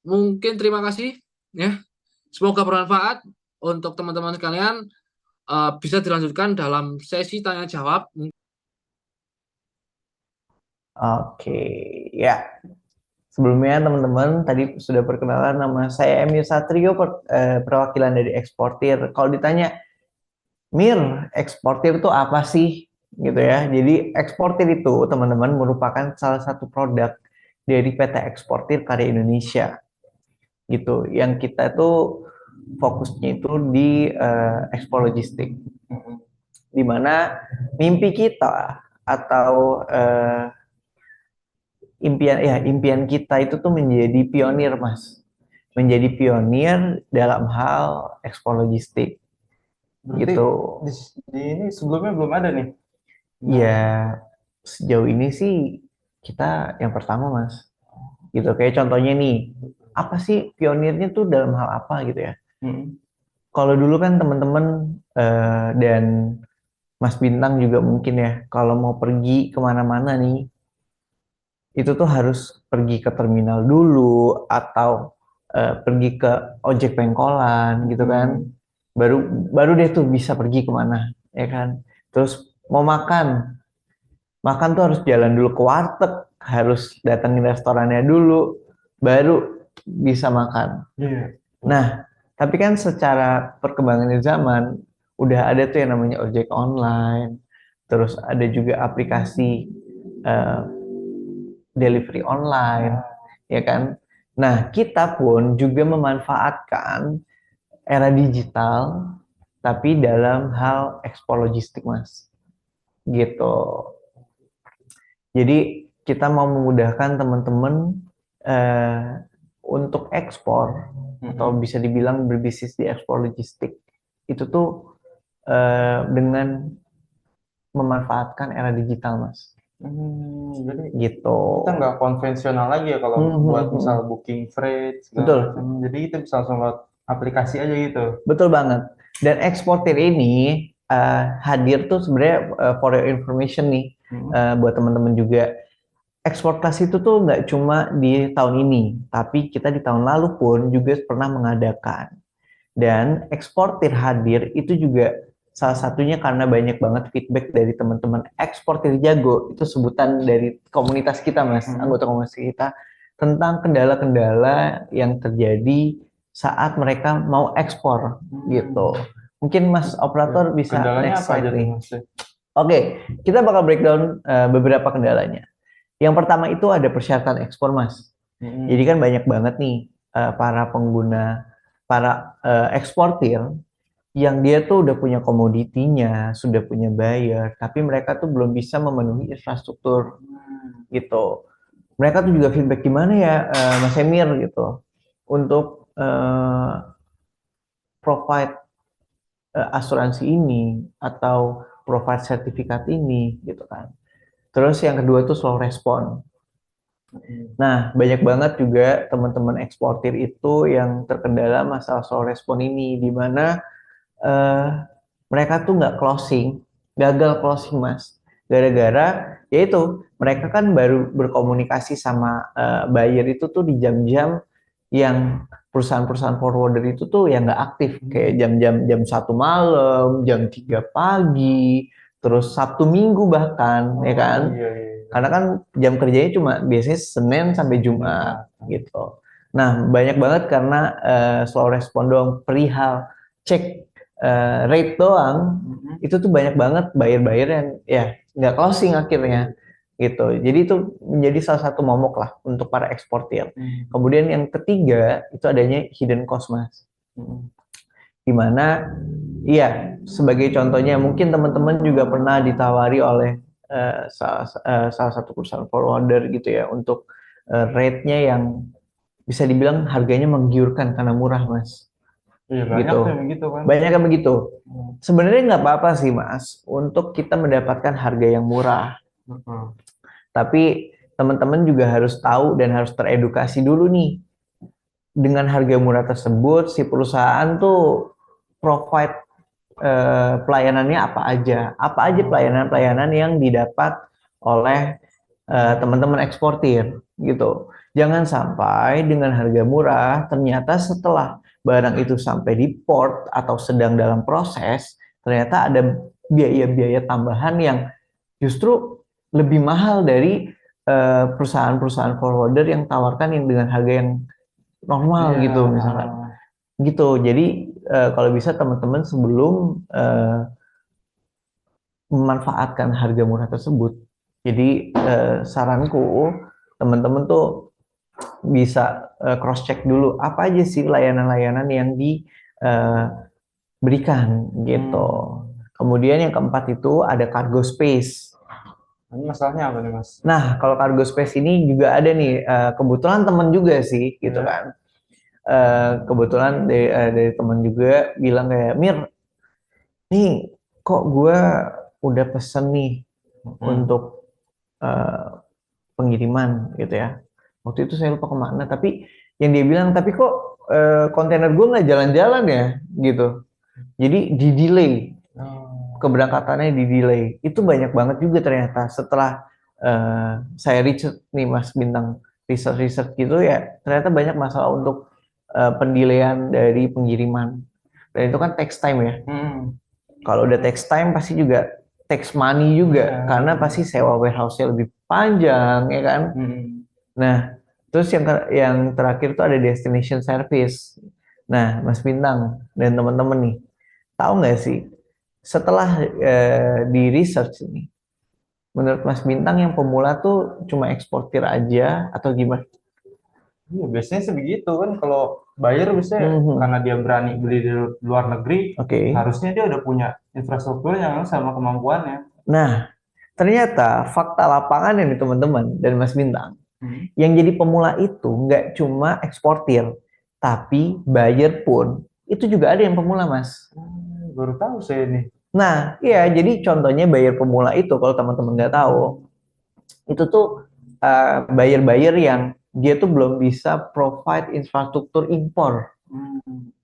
mungkin terima kasih ya. Semoga bermanfaat untuk teman-teman sekalian. Bisa dilanjutkan dalam sesi tanya jawab. Oke, ya. Sebelumnya teman-teman tadi sudah perkenalan, nama saya Emil Satrio, perwakilan dari eksportir. Kalau ditanya, Mir, eksportir itu apa sih? Gitu ya. Jadi eksportir itu teman-teman merupakan salah satu produk dari PT Eksportir Karya Indonesia. Gitu. Yang kita tuh fokusnya itu di ekspor logistik. Di mana mimpi kita atau impian kita itu tuh menjadi pionir, Mas, menjadi pionir dalam hal ekspor logistik. Berarti Gitu di ini sebelumnya belum ada nih. ya. Sejauh ini sih kita yang pertama, Mas, gitu. Kayak contohnya nih, apa sih pionirnya tuh dalam hal apa gitu ya. Hmm. Kalau dulu kan teman-teman dan Mas Bintang juga mungkin ya, kalau mau pergi kemana-mana nih, itu tuh harus pergi ke terminal dulu atau pergi ke ojek pengkolan gitu kan. Baru baru deh tuh bisa pergi kemana, ya kan. Terus mau makan, makan tuh harus jalan dulu ke warteg, harus datangin restorannya dulu, baru bisa makan. Iya. Nah, tapi kan secara perkembangan zaman, udah ada tuh yang namanya ojek online, terus ada juga aplikasi eh, delivery online, ya kan? Nah, kita pun juga memanfaatkan era digital, tapi dalam hal ekspor logistik, Mas. Gitu. Jadi, kita mau memudahkan teman-teman untuk ekspor, atau bisa dibilang berbisnis di ekspor logistik. Itu tuh dengan memanfaatkan era digital, Mas. Jadi Gitu. kita nggak konvensional lagi ya kalau buat misal booking freight Betul. segala macam. Jadi kita bisa langsung lewat aplikasi aja gitu. Betul banget. Dan eksportir ini hadir tuh sebenarnya for your information nih, buat teman-teman juga. Eksportasi itu tuh nggak cuma di tahun ini, tapi kita di tahun lalu pun juga pernah mengadakan. Dan eksportir hadir itu juga salah satunya karena banyak banget feedback dari teman-teman eksportir jago, itu sebutan dari komunitas kita, Mas, anggota komunitas kita, tentang kendala-kendala yang terjadi saat mereka mau ekspor gitu. Mungkin Mas operator bisa Kendalanya next apa aja slide tuh, nih. Mas? Oke, kita bakal breakdown beberapa kendalanya. Yang pertama itu ada persyaratan ekspor, Mas. Jadi kan banyak banget nih para pengguna, para eksportir yang dia tuh udah punya komoditinya, sudah punya buyer, tapi mereka tuh belum bisa memenuhi infrastruktur gitu. Mereka tuh juga feedback gimana ya, Mas Emir gitu, untuk provide asuransi ini atau provide sertifikat ini gitu kan. Terus yang kedua tuh slow respon. Nah, banyak banget juga teman-teman eksportir itu yang terkendala masalah slow respon ini, di mana mereka tuh nggak closing, gagal closing, Mas. Gara-gara yaitu mereka kan baru berkomunikasi sama buyer itu tuh di jam-jam yang perusahaan-perusahaan forwarder itu tuh yang nggak aktif, kayak jam 1 malam, jam 3 pagi, terus Sabtu Minggu bahkan, ya kan? Iya. Karena kan jam kerjanya cuma biasanya Senin sampai Jumat gitu. Nah, banyak banget karena slow respon doang, perihal cek rate doang, itu tuh banyak banget buyer-buyer yang ya nggak closing akhirnya gitu. Jadi itu menjadi salah satu momok lah untuk para eksportir. Kemudian yang ketiga itu adanya hidden cost, Mas. Dimana iya, sebagai contohnya mungkin teman-teman juga pernah ditawari oleh salah satu perusahaan forwarder gitu ya, untuk rate-nya yang bisa dibilang harganya menggiurkan karena murah, Mas. Iya, banyak Gitu. tuh yang begitu kan. Banyak yang begitu. Sebenarnya nggak apa-apa sih, Mas, untuk kita mendapatkan harga yang murah. Tapi teman-teman juga harus tahu dan harus teredukasi dulu nih. Dengan harga murah tersebut, si perusahaan tuh provide pelayanannya apa aja pelayanan-pelayanan yang didapat oleh teman-teman eksportir gitu. Jangan sampai dengan harga murah, ternyata setelah barang itu sampai di port atau sedang dalam proses, ternyata ada biaya-biaya tambahan yang justru lebih mahal dari perusahaan-perusahaan forwarder yang tawarkan yang dengan harga yang normal Iya, gitu misalkan. Gitu. Jadi kalau bisa teman-teman sebelum memanfaatkan harga murah tersebut, jadi saranku teman-teman tuh bisa cross check dulu apa aja sih layanan-layanan yang diberikan gitu. Kemudian yang keempat itu ada cargo space. Ini masalahnya apa nih Mas? Nah, kalau cargo space ini juga ada nih, kebetulan teman juga sih, gitu Ya. kan. Kebetulan dari teman juga bilang kayak, Mir, nih kok gue udah pesen nih untuk pengiriman gitu ya. Waktu itu saya lupa kemana, tapi yang dia bilang, tapi kok kontainer gue nggak jalan-jalan ya, gitu. Jadi di delay. Keberangkatannya di delay. Itu banyak banget juga ternyata setelah saya research nih Mas Bintang, research gitu ya, ternyata banyak masalah untuk pendelayan dari pengiriman. Dan itu kan takes time ya. Kalau udah takes time pasti juga takes money juga, karena pasti sewa warehouse-nya lebih panjang ya kan. Nah, terus yang terakhir tuh ada destination service. Nah, Mas Bintang dan teman-teman nih, tahu nggak sih setelah di research ini, menurut Mas Bintang yang pemula tuh cuma eksportir aja atau gimana? Iya, biasanya sih begitu kan. Kalau buyer biasanya karena dia berani beli di luar negeri, harusnya dia udah punya infrastruktur yang sama kemampuannya. Nah, ternyata fakta lapangan ini teman-teman dan Mas Bintang, yang jadi pemula itu nggak cuma eksportir, tapi buyer pun itu juga ada yang pemula, Mas. Baru tahu saya ini. Nah, iya, jadi contohnya buyer pemula itu kalau teman-teman nggak tahu, itu tuh buyer-buyer yang dia tuh belum bisa provide infrastruktur impor,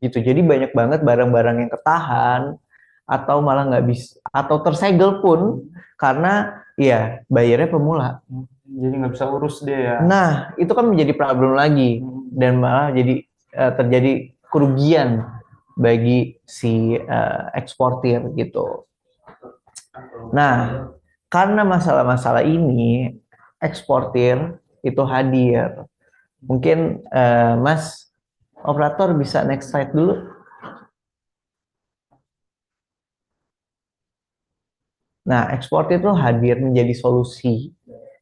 gitu. Jadi banyak banget barang-barang yang ketahan atau malah nggak bisa atau tersegel pun karena ya bayarnya pemula. Jadi nggak bisa urus dia ya. Nah, itu kan menjadi problem lagi dan malah jadi terjadi kerugian bagi si eksportir gitu. Nah, karena masalah-masalah ini eksportir itu hadir. Mungkin Mas operator bisa next slide dulu. Nah, eksportir itu hadir menjadi solusi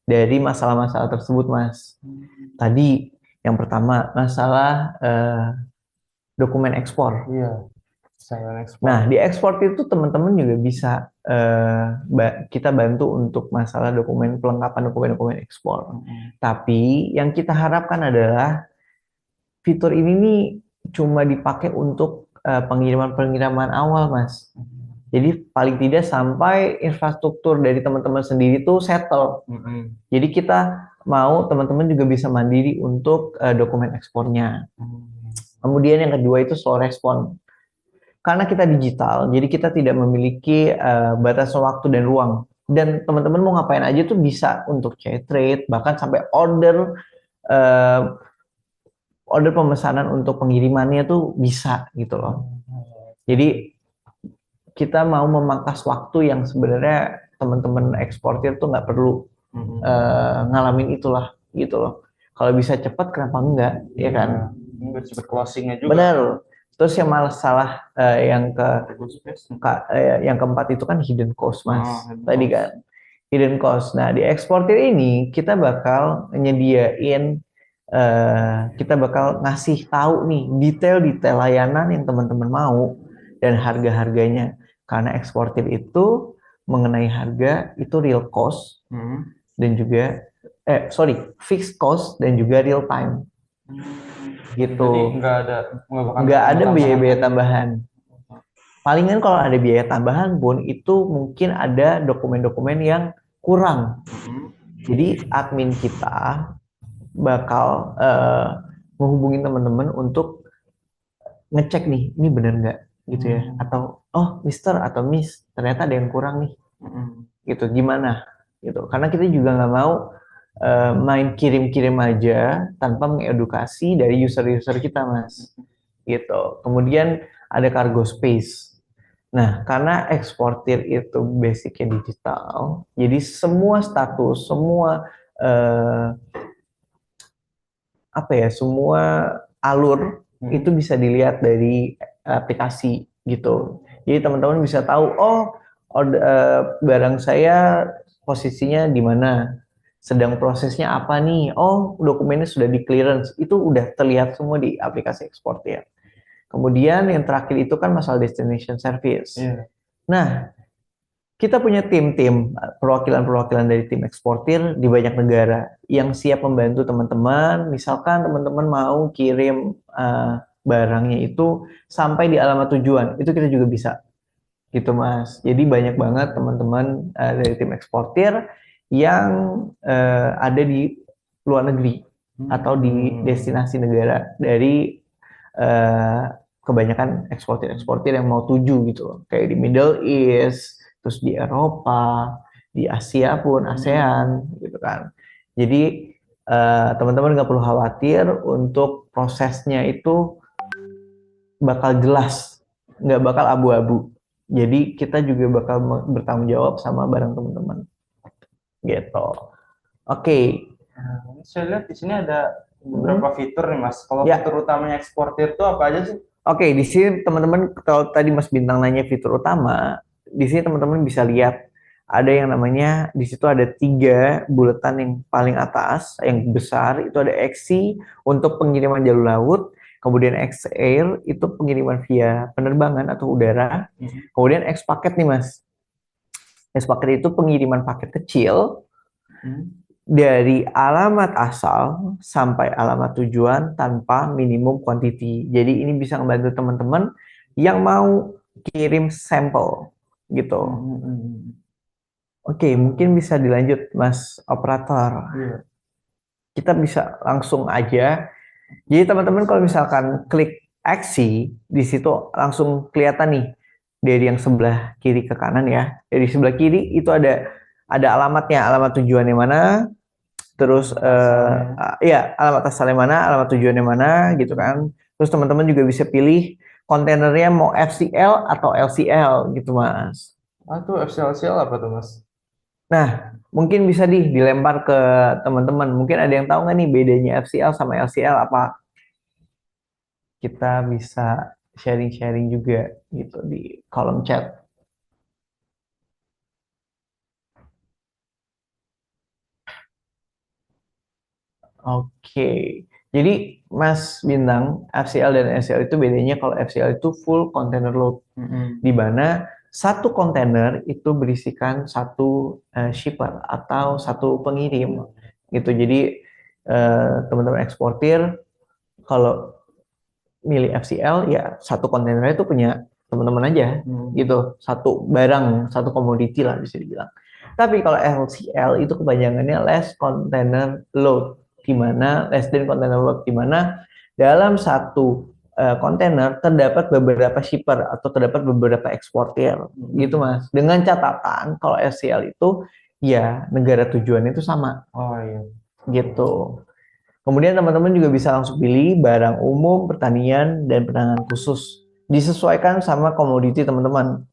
dari masalah-masalah tersebut, Mas. Tadi yang pertama masalah dokumen ekspor. Iya. Ekspor. Nah, di ekspor itu teman-teman juga bisa kita bantu untuk masalah pelengkapan dokumen-dokumen ekspor. Tapi yang kita harapkan adalah fitur ini nih cuma dipakai untuk pengiriman-pengiriman awal, Mas. Jadi paling tidak sampai infrastruktur dari teman-teman sendiri tuh settle. Jadi kita mau teman-teman juga bisa mandiri untuk dokumen ekspornya. Kemudian yang kedua itu slow respon. Karena kita digital, jadi kita tidak memiliki batas waktu dan ruang. Dan teman-teman mau ngapain aja tuh bisa untuk chat trade, bahkan sampai order pemesanan untuk pengirimannya tuh bisa gitu loh. Jadi kita mau memangkas waktu yang sebenarnya teman-teman eksportir tuh nggak perlu ngalamin itulah gitu loh. Kalau bisa cepat kenapa enggak, ya kan? Biar cepat closingnya juga. Benar. Terus yang masalah yang keempat itu kan hidden cost, Mas. Tadi kan hidden cost. Nah, di eksportir ini kita bakal nyediain kita bakal ngasih tahu nih detail-detail layanan yang teman-teman mau dan harga-harganya. Karena eksportir itu mengenai harga itu real cost dan juga fixed cost dan juga real time. Gitu. Jadi nggak ada biaya-biaya tambahan. Palingan kalau ada biaya tambahan pun itu mungkin ada dokumen-dokumen yang kurang. Jadi admin kita bakal menghubungi teman-teman untuk ngecek nih, ini benar nggak gitu ya, atau oh Mister atau Miss ternyata ada yang kurang nih, gitu gimana gitu. Karena kita juga nggak mau main kirim-kirim aja tanpa mengedukasi dari user-user kita, Mas. Gitu. Kemudian ada cargo space. Nah, karena eksportir itu basicnya digital, jadi semua status, semua semua alur itu bisa dilihat dari aplikasi gitu. Jadi teman-teman bisa tahu, barang saya posisinya di mana, sedang prosesnya apa nih, dokumennya sudah di clearance, itu udah terlihat semua di aplikasi eksportir. Kemudian yang terakhir itu kan masalah destination service. Nah, kita punya tim-tim, perwakilan-perwakilan dari tim eksportir di banyak negara yang siap membantu teman-teman. Misalkan teman-teman mau kirim barangnya itu sampai di alamat tujuan, itu kita juga bisa. Gitu, Mas. Jadi banyak banget teman-teman dari tim eksportir yang ada di luar negeri atau di destinasi negara dari kebanyakan eksportir-eksportir yang mau tuju gitu. Kayak di Middle East, terus di Eropa, di Asia pun, ASEAN, gitu kan. Jadi teman-teman nggak perlu khawatir untuk prosesnya itu bakal jelas, nggak bakal abu-abu. Jadi kita juga bakal bertanggung jawab sama barang teman-teman. Gitu. Oke. Saya lihat di sini ada beberapa fitur nih, Mas. Kalau fitur utamanya eksportir itu apa aja sih? Oke, di sini teman-teman, kalau tadi Mas Bintang nanya fitur utama, di sini teman-teman bisa lihat ada yang namanya, di situ ada 3 buletan yang paling atas, yang besar, itu ada XC untuk pengiriman jalur laut, kemudian X-Air itu pengiriman via penerbangan atau udara, kemudian X-Paket nih, Mas. X-Paket itu pengiriman paket kecil dari alamat asal sampai alamat tujuan tanpa minimum quantity. Jadi ini bisa membantu teman-teman yang mau kirim sampel gitu. Oke, mungkin bisa dilanjut, Mas Operator. Kita bisa langsung aja. Jadi teman-teman kalau misalkan klik aksi, di situ langsung kelihatan nih dari yang sebelah kiri ke kanan ya. Dari sebelah kiri itu ada alamatnya, alamat tujuannya mana, terus alamat asalnya mana, alamat tujuannya mana gitu kan. Terus teman-teman juga bisa pilih kontainernya mau FCL atau LCL gitu, Mas. Tuh FCL apa tuh, Mas? Nah, mungkin bisa dilempar ke teman-teman. Mungkin ada yang tahu nggak nih bedanya FCL sama LCL apa? Kita bisa sharing-sharing juga gitu di kolom chat. Oke. Jadi Mas Bintang, FCL dan LCL itu bedanya, kalau FCL itu full container load, di mana satu kontainer itu berisikan satu shipper atau satu pengirim gitu. Jadi teman-teman eksportir kalau milih FCL ya satu kontainer itu punya teman-teman aja gitu, satu barang, satu komoditi lah bisa dibilang. Tapi kalau LCL itu kepanjangannya less container load, di mana less than container load, di mana dalam satu kontainer terdapat beberapa shipper atau terdapat beberapa eksportir gitu, Mas. Dengan catatan kalau LCL itu ya negara tujuan itu sama. Gitu. Kemudian teman-teman juga bisa langsung pilih barang umum, pertanian, dan penanganan khusus. Disesuaikan sama komoditi teman-teman.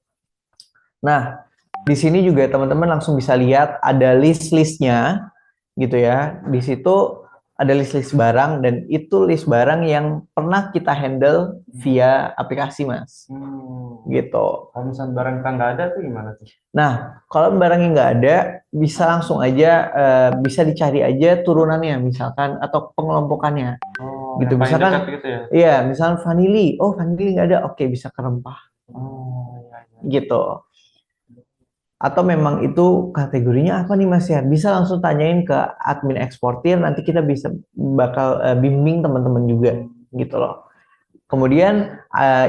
Nah, di sini juga teman-teman langsung bisa lihat ada list-listnya gitu ya. Di situ ada list-list barang, dan itu list barang yang pernah kita handle via aplikasi, Mas. Gitu. Kalau misalnya barang kita nggak ada tuh gimana tuh? Nah, kalau barangnya nggak ada, bisa langsung aja, bisa dicari aja turunannya misalkan, atau pengelompokannya. Gitu. Misalkan, gitu ya? Iya, misalkan vanili. Oh, vanili nggak ada. Oke, bisa ke rempah. Gitu. Atau memang itu kategorinya apa nih, Mas ya? Bisa langsung tanyain ke admin eksportir, nanti kita bisa bakal bimbing teman-teman juga gitu loh. Kemudian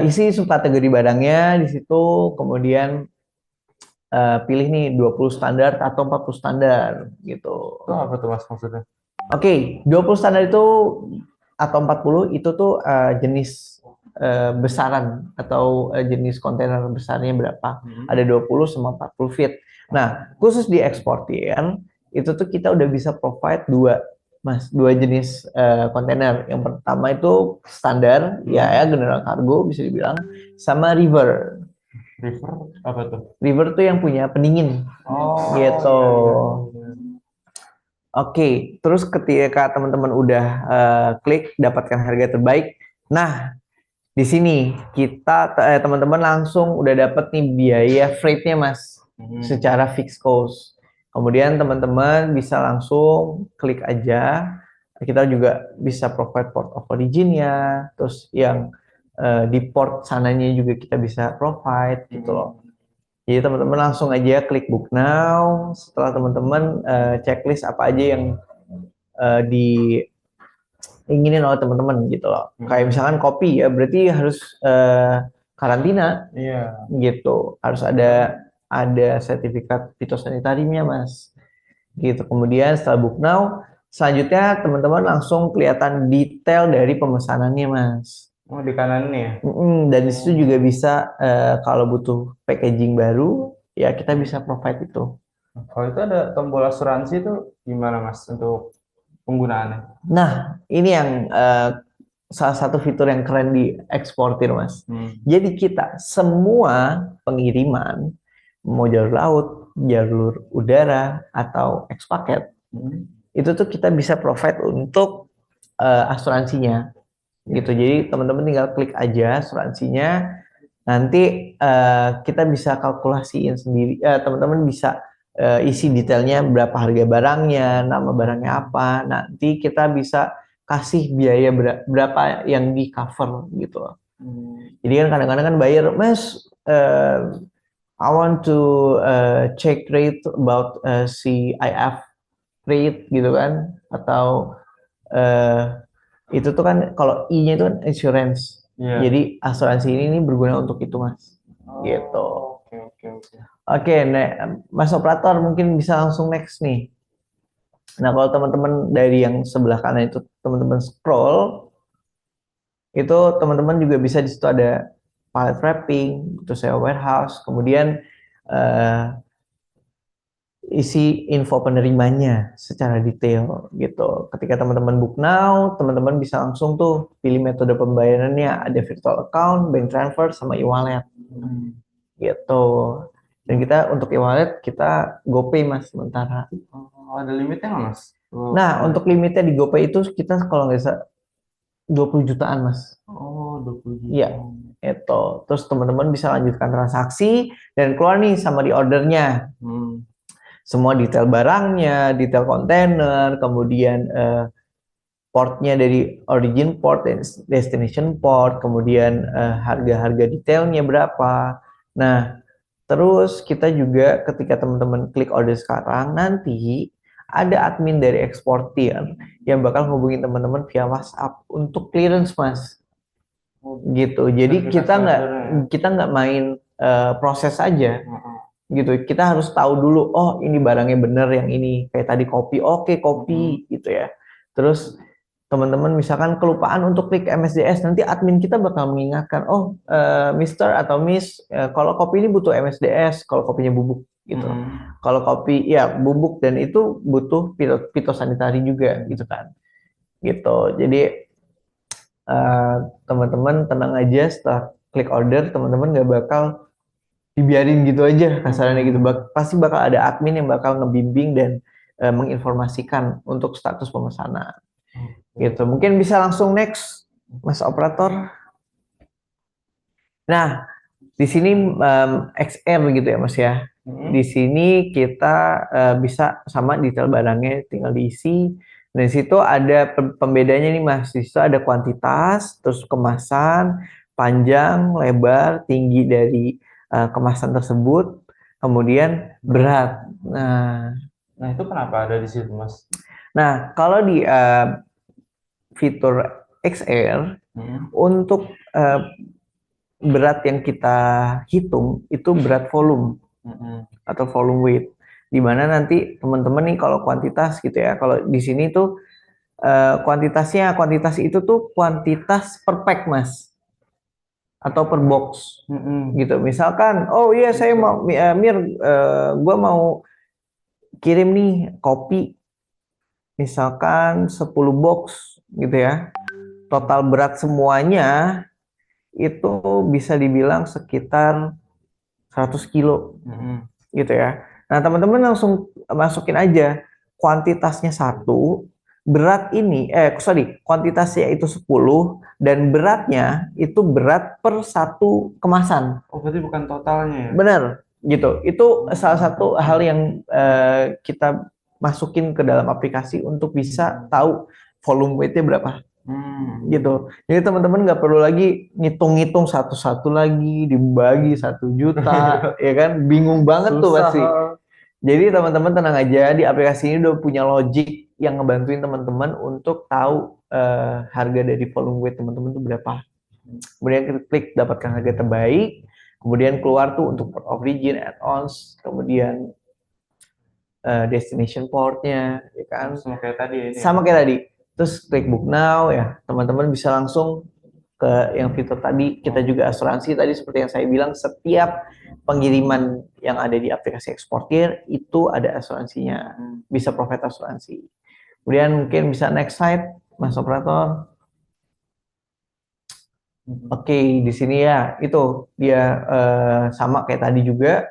isi subkategori barangnya di situ, kemudian pilih nih 20 standar atau 40 standar gitu. Itu apa tuh, Mas, maksudnya? Oke, 20 standar itu atau 40 itu tuh jenis besaran atau jenis kontainer besarnya berapa. Ada 20 sama 40 feet. Nah, khusus di eksportir itu tuh kita udah bisa provide dua jenis kontainer. Yang pertama itu standar, ya general cargo bisa dibilang, sama river. River apa tuh? River tuh yang punya pendingin. Oh, gitu. iya. Oke, terus ketika teman-teman udah klik dapatkan harga terbaik, nah di sini kita teman-teman langsung udah dapat nih biaya freight-nya Mas, secara fixed cost. Kemudian teman-teman bisa langsung klik aja. Kita juga bisa provide port of origin-nya, terus yang di port sananya juga kita bisa provide gitu loh. Jadi teman-teman langsung aja klik book now. Setelah teman-teman checklist apa aja yang diinginin oleh teman-teman gitu loh. Kayak misalkan kopi ya, berarti harus karantina. Iya. Gitu. Harus ada sertifikat fitosanitarinya Mas. Gitu. Kemudian setelah book now, selanjutnya teman-teman langsung kelihatan detail dari pemesanannya Mas. Oh, di kanan nih ya? Dan di situ juga bisa kalau butuh packaging baru, ya kita bisa provide itu. Kalau itu ada tombol asuransi itu gimana Mas untuk penggunaannya? Nah, ini yang salah satu fitur yang keren di eksportir Mas. Jadi kita semua pengiriman, mau jalur laut, jalur udara, atau ekspaket, itu tuh kita bisa provide untuk asuransinya. Gitu. Jadi teman-teman tinggal klik aja asuransinya, nanti kita bisa kalkulasiin sendiri, teman-teman bisa isi detailnya berapa harga barangnya, nama barangnya apa, nanti kita bisa kasih biaya berapa yang di cover gitu loh. Jadi kan kadang-kadang kan buyer, Mas, I want to check rate about CIF rate gitu kan, atau itu tuh kan kalau I-nya itu kan insurance. Jadi asuransi ini berguna untuk itu Mas. Gitu. Oke, Mas operator mungkin bisa langsung next nih. Nah, kalau teman-teman dari yang sebelah kanan itu teman-teman scroll, itu teman-teman juga bisa di situ ada pallet wrapping, itu saya warehouse, kemudian isi info penerimanya secara detail gitu. Ketika teman-teman book now, teman-teman bisa langsung tuh pilih metode pembayarannya, ada virtual account, bank transfer, sama e-wallet gitu. Dan kita untuk e-wallet kita GoPay Mas sementara. Ada limitnya nggak Mas? Nah, untuk limitnya di GoPay itu kita kalau nggak salah 20 jutaan Mas. Oh, 20 juta. Iya, itu. Terus teman-teman bisa lanjutkan transaksi dan keluar nih sama di ordernya. Semua detail barangnya, detail kontainer, kemudian portnya dari origin port dan destination port, kemudian harga-harga detailnya berapa. Nah, terus kita juga ketika teman-teman klik order sekarang, nanti ada admin dari eksportir yang bakal hubungin teman-teman via WhatsApp untuk clearance Mas. Gitu. Jadi kita nggak main proses aja. Gitu, kita harus tahu dulu, oh ini barangnya bener yang ini, kayak tadi kopi, oke kopi gitu ya. Terus teman-teman misalkan kelupaan untuk klik MSDS, nanti admin kita bakal mengingatkan, oh Mister atau Miss, kalau kopi ini butuh MSDS, kalau kopinya bubuk gitu. Kalau kopi ya bubuk dan itu butuh fitosanitari juga gitu kan. Gitu. Jadi teman-teman tenang aja, setelah klik order teman-teman nggak bakal dibiarin gitu aja kasarnya gitu. Pasti bakal ada admin yang bakal ngebimbing dan menginformasikan untuk status pemesanan. Gitu. Mungkin bisa langsung next Mas operator. Nah, di sini XR gitu ya Mas ya. Di sini kita bisa sama detail barangnya tinggal diisi. Dan di situ ada pembedanya nih Mas. Di situ ada kuantitas, terus kemasan, panjang, lebar, tinggi dari kemasan tersebut, kemudian berat. Nah itu kenapa ada di situ Mas? Nah, kalau di fitur XR untuk berat yang kita hitung itu berat volume atau volume weight, di mana nanti teman-teman nih kalau kuantitas gitu ya, kalau di sini tuh kuantitas itu tuh kuantitas per pack Mas, atau per box gitu. Misalkan, oh iya saya mau Mir, gue mau kirim nih kopi misalkan 10 box gitu ya. Total berat semuanya itu bisa dibilang sekitar 100 kilo gitu ya. Nah, teman-teman langsung masukin aja kuantitasnya 1, berat ini kuantitasnya itu 10 dan beratnya itu berat per 1 kemasan. Oh, berarti bukan totalnya ya? Bener gitu. Itu salah satu hal yang kita masukin ke dalam aplikasi untuk bisa tahu volume weight-nya berapa. Gitu. Jadi teman-teman nggak perlu lagi ngitung-ngitung satu-satu lagi dibagi 1 juta, ya kan? Bingung banget tuh Susah. pasti. Jadi teman-teman tenang aja, di aplikasi ini udah punya logic yang ngebantuin teman-teman untuk tahu harga dari volume weight teman-teman itu berapa. Kemudian kita klik dapatkan harga terbaik, kemudian keluar tuh untuk port of origin, add-ons, kemudian destination portnya, ya kan? Sama kayak tadi ini. Sama kayak tadi. Terus klik book now ya, teman-teman bisa langsung ke yang fitur tadi. Kita juga asuransi tadi seperti yang saya bilang, setiap pengiriman yang ada di aplikasi Eksportir itu ada asuransinya, bisa provide asuransi. Kemudian mungkin bisa next slide, Mas Operator. Oke, di sini ya itu dia sama kayak tadi juga.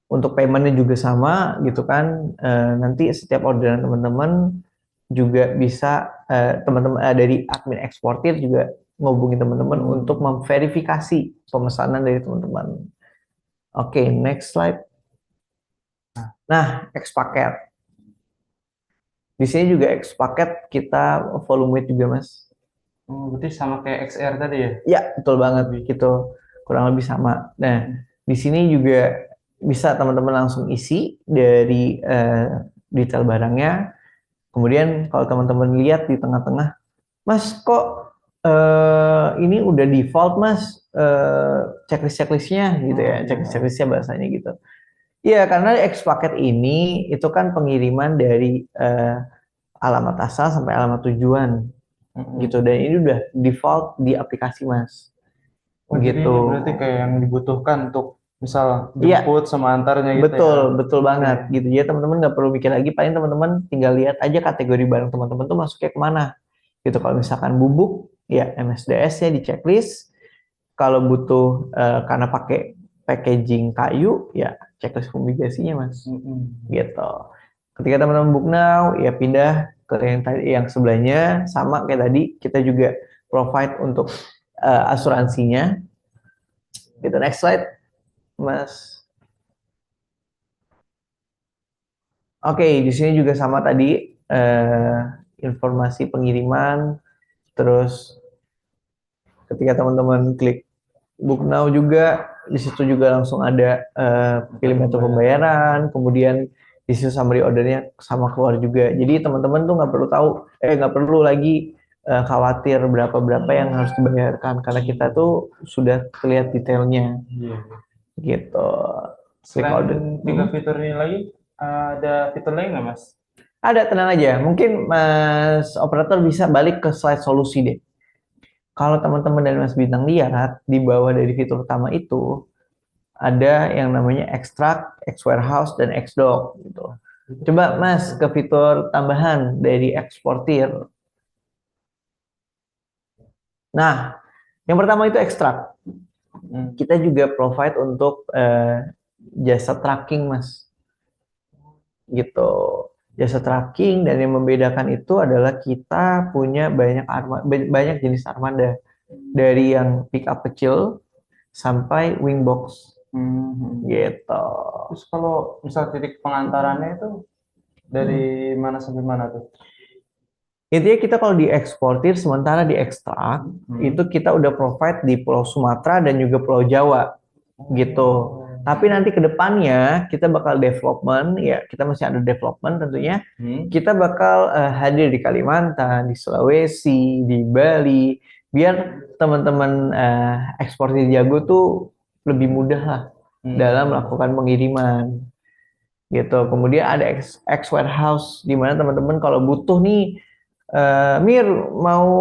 Untuk paymentnya juga sama gitu kan. Nanti setiap orderan teman-teman juga bisa teman-teman dari admin Eksportir juga ngubungi teman-teman untuk memverifikasi pemesanan dari teman-teman. Oke, next slide. Nah, X paket. Di sini juga X paket kita volume juga, Mas. Oh, berarti sama kayak XR tadi ya? Ya, betul banget gitu. Kurang lebih sama. Nah, di sini juga bisa teman-teman langsung isi dari detail barangnya. Kemudian kalau teman-teman lihat di tengah-tengah, Mas kok ini udah default Mas checklist-checklistnya gitu ya, checklist-checklistnya bahasanya gitu. Iya, karena X paket ini itu kan pengiriman dari alamat asal sampai alamat tujuan gitu, dan ini udah default di aplikasi Mas. Oh, jadi gitu. ini berarti kayak yang dibutuhkan untuk misal jemput sama antarnya gitu betul, ya? Betul banget gitu. Jadi teman-teman nggak perlu mikir lagi, paling teman-teman tinggal lihat aja kategori barang teman-teman tuh masuknya kemana gitu. Kalau misalkan bubuk ya MSDS-nya di checklist. Kalau butuh karena pakai packaging kayu ya checklist fumigasinya Mas. Gitu. Ketika teman-teman book now ya pindah ke yang sebelahnya, sama kayak tadi kita juga provide untuk asuransinya. Gitu. Next slide, Mas. Oke, di sini juga sama tadi informasi pengiriman. Terus ketika teman-teman klik book now juga di situ juga langsung ada pilih metode pembayaran, kemudian di situ summary ordernya sama keluar juga. Jadi teman-teman tuh nggak perlu lagi khawatir berapa yang harus dibayarkan karena kita tuh sudah terlihat detailnya. Gitu. Selain 3 fitur ini lagi, ada fitur lain nggak Mas? Ada, tenang aja. Mungkin Mas Operator bisa balik ke slide solusi deh. Kalau teman-teman dan Mas Bintang lihat, di bawah dari fitur utama itu, ada yang namanya Extract, X-Warehouse, dan Xdoc. Gitu. Coba Mas ke fitur tambahan dari Eksportir. Nah, yang pertama itu Extract. Kita juga provide untuk jasa tracking, Mas. Gitu. Jasa tracking, dan yang membedakan itu adalah kita punya banyak jenis armada. Dari yang pick up kecil sampai wing box. Gitu. Terus kalau misal titik pengantarannya itu dari mana sampai mana tuh? Intinya kita kalau dieksportir, sementara diekstrak, itu kita udah provide di Pulau Sumatera dan juga Pulau Jawa. Gitu. Tapi nanti ke depannya kita bakal development, ya kita masih ada development tentunya. Kita bakal hadir di Kalimantan, di Sulawesi, di Bali, biar teman-teman eksportir jago tuh lebih mudah lah dalam melakukan pengiriman. Gitu. Kemudian ada X warehouse di mana teman-teman kalau butuh nih Mir mau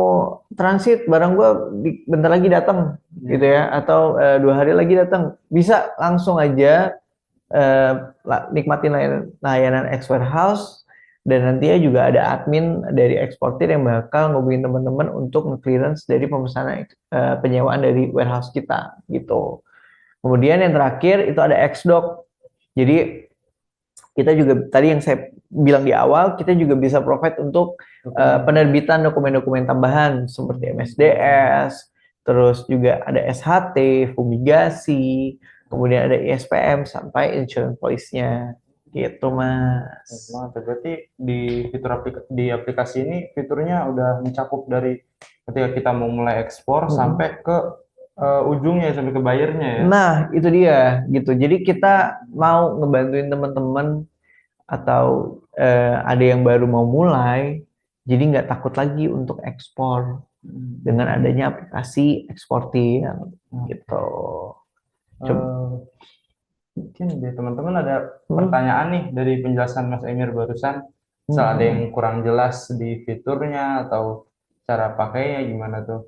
transit barang gua bentar lagi datang gitu ya, atau 2 hari lagi datang, bisa langsung aja eh, nikmatin layanan X Warehouse, dan nantinya juga ada admin dari eksportir yang bakal ngubungin teman-teman untuk nge-clearance dari pemesanan penyewaan dari warehouse kita gitu. Kemudian yang terakhir itu ada Xdoc. Jadi kita juga tadi yang saya bilang di awal, kita juga bisa provide untuk penerbitan dokumen-dokumen tambahan seperti MSDS, terus juga ada SHT, fumigasi, kemudian ada ISPM sampai insurance police-nya gitu, Mas. Mantap. Berarti di di aplikasi ini fiturnya udah mencakup dari ketika kita mau mulai ekspor sampai ke ujungnya, sampai ke bayarnya ya. Nah, itu dia gitu. Jadi kita mau ngebantuin teman-teman atau ada yang baru mau mulai, jadi nggak takut lagi untuk ekspor dengan adanya aplikasi eksportir gitu. Mungkin deh teman-teman ada pertanyaan nih dari penjelasan Mas Emir barusan. Misal ada yang kurang jelas di fiturnya atau cara pakainya gimana tuh?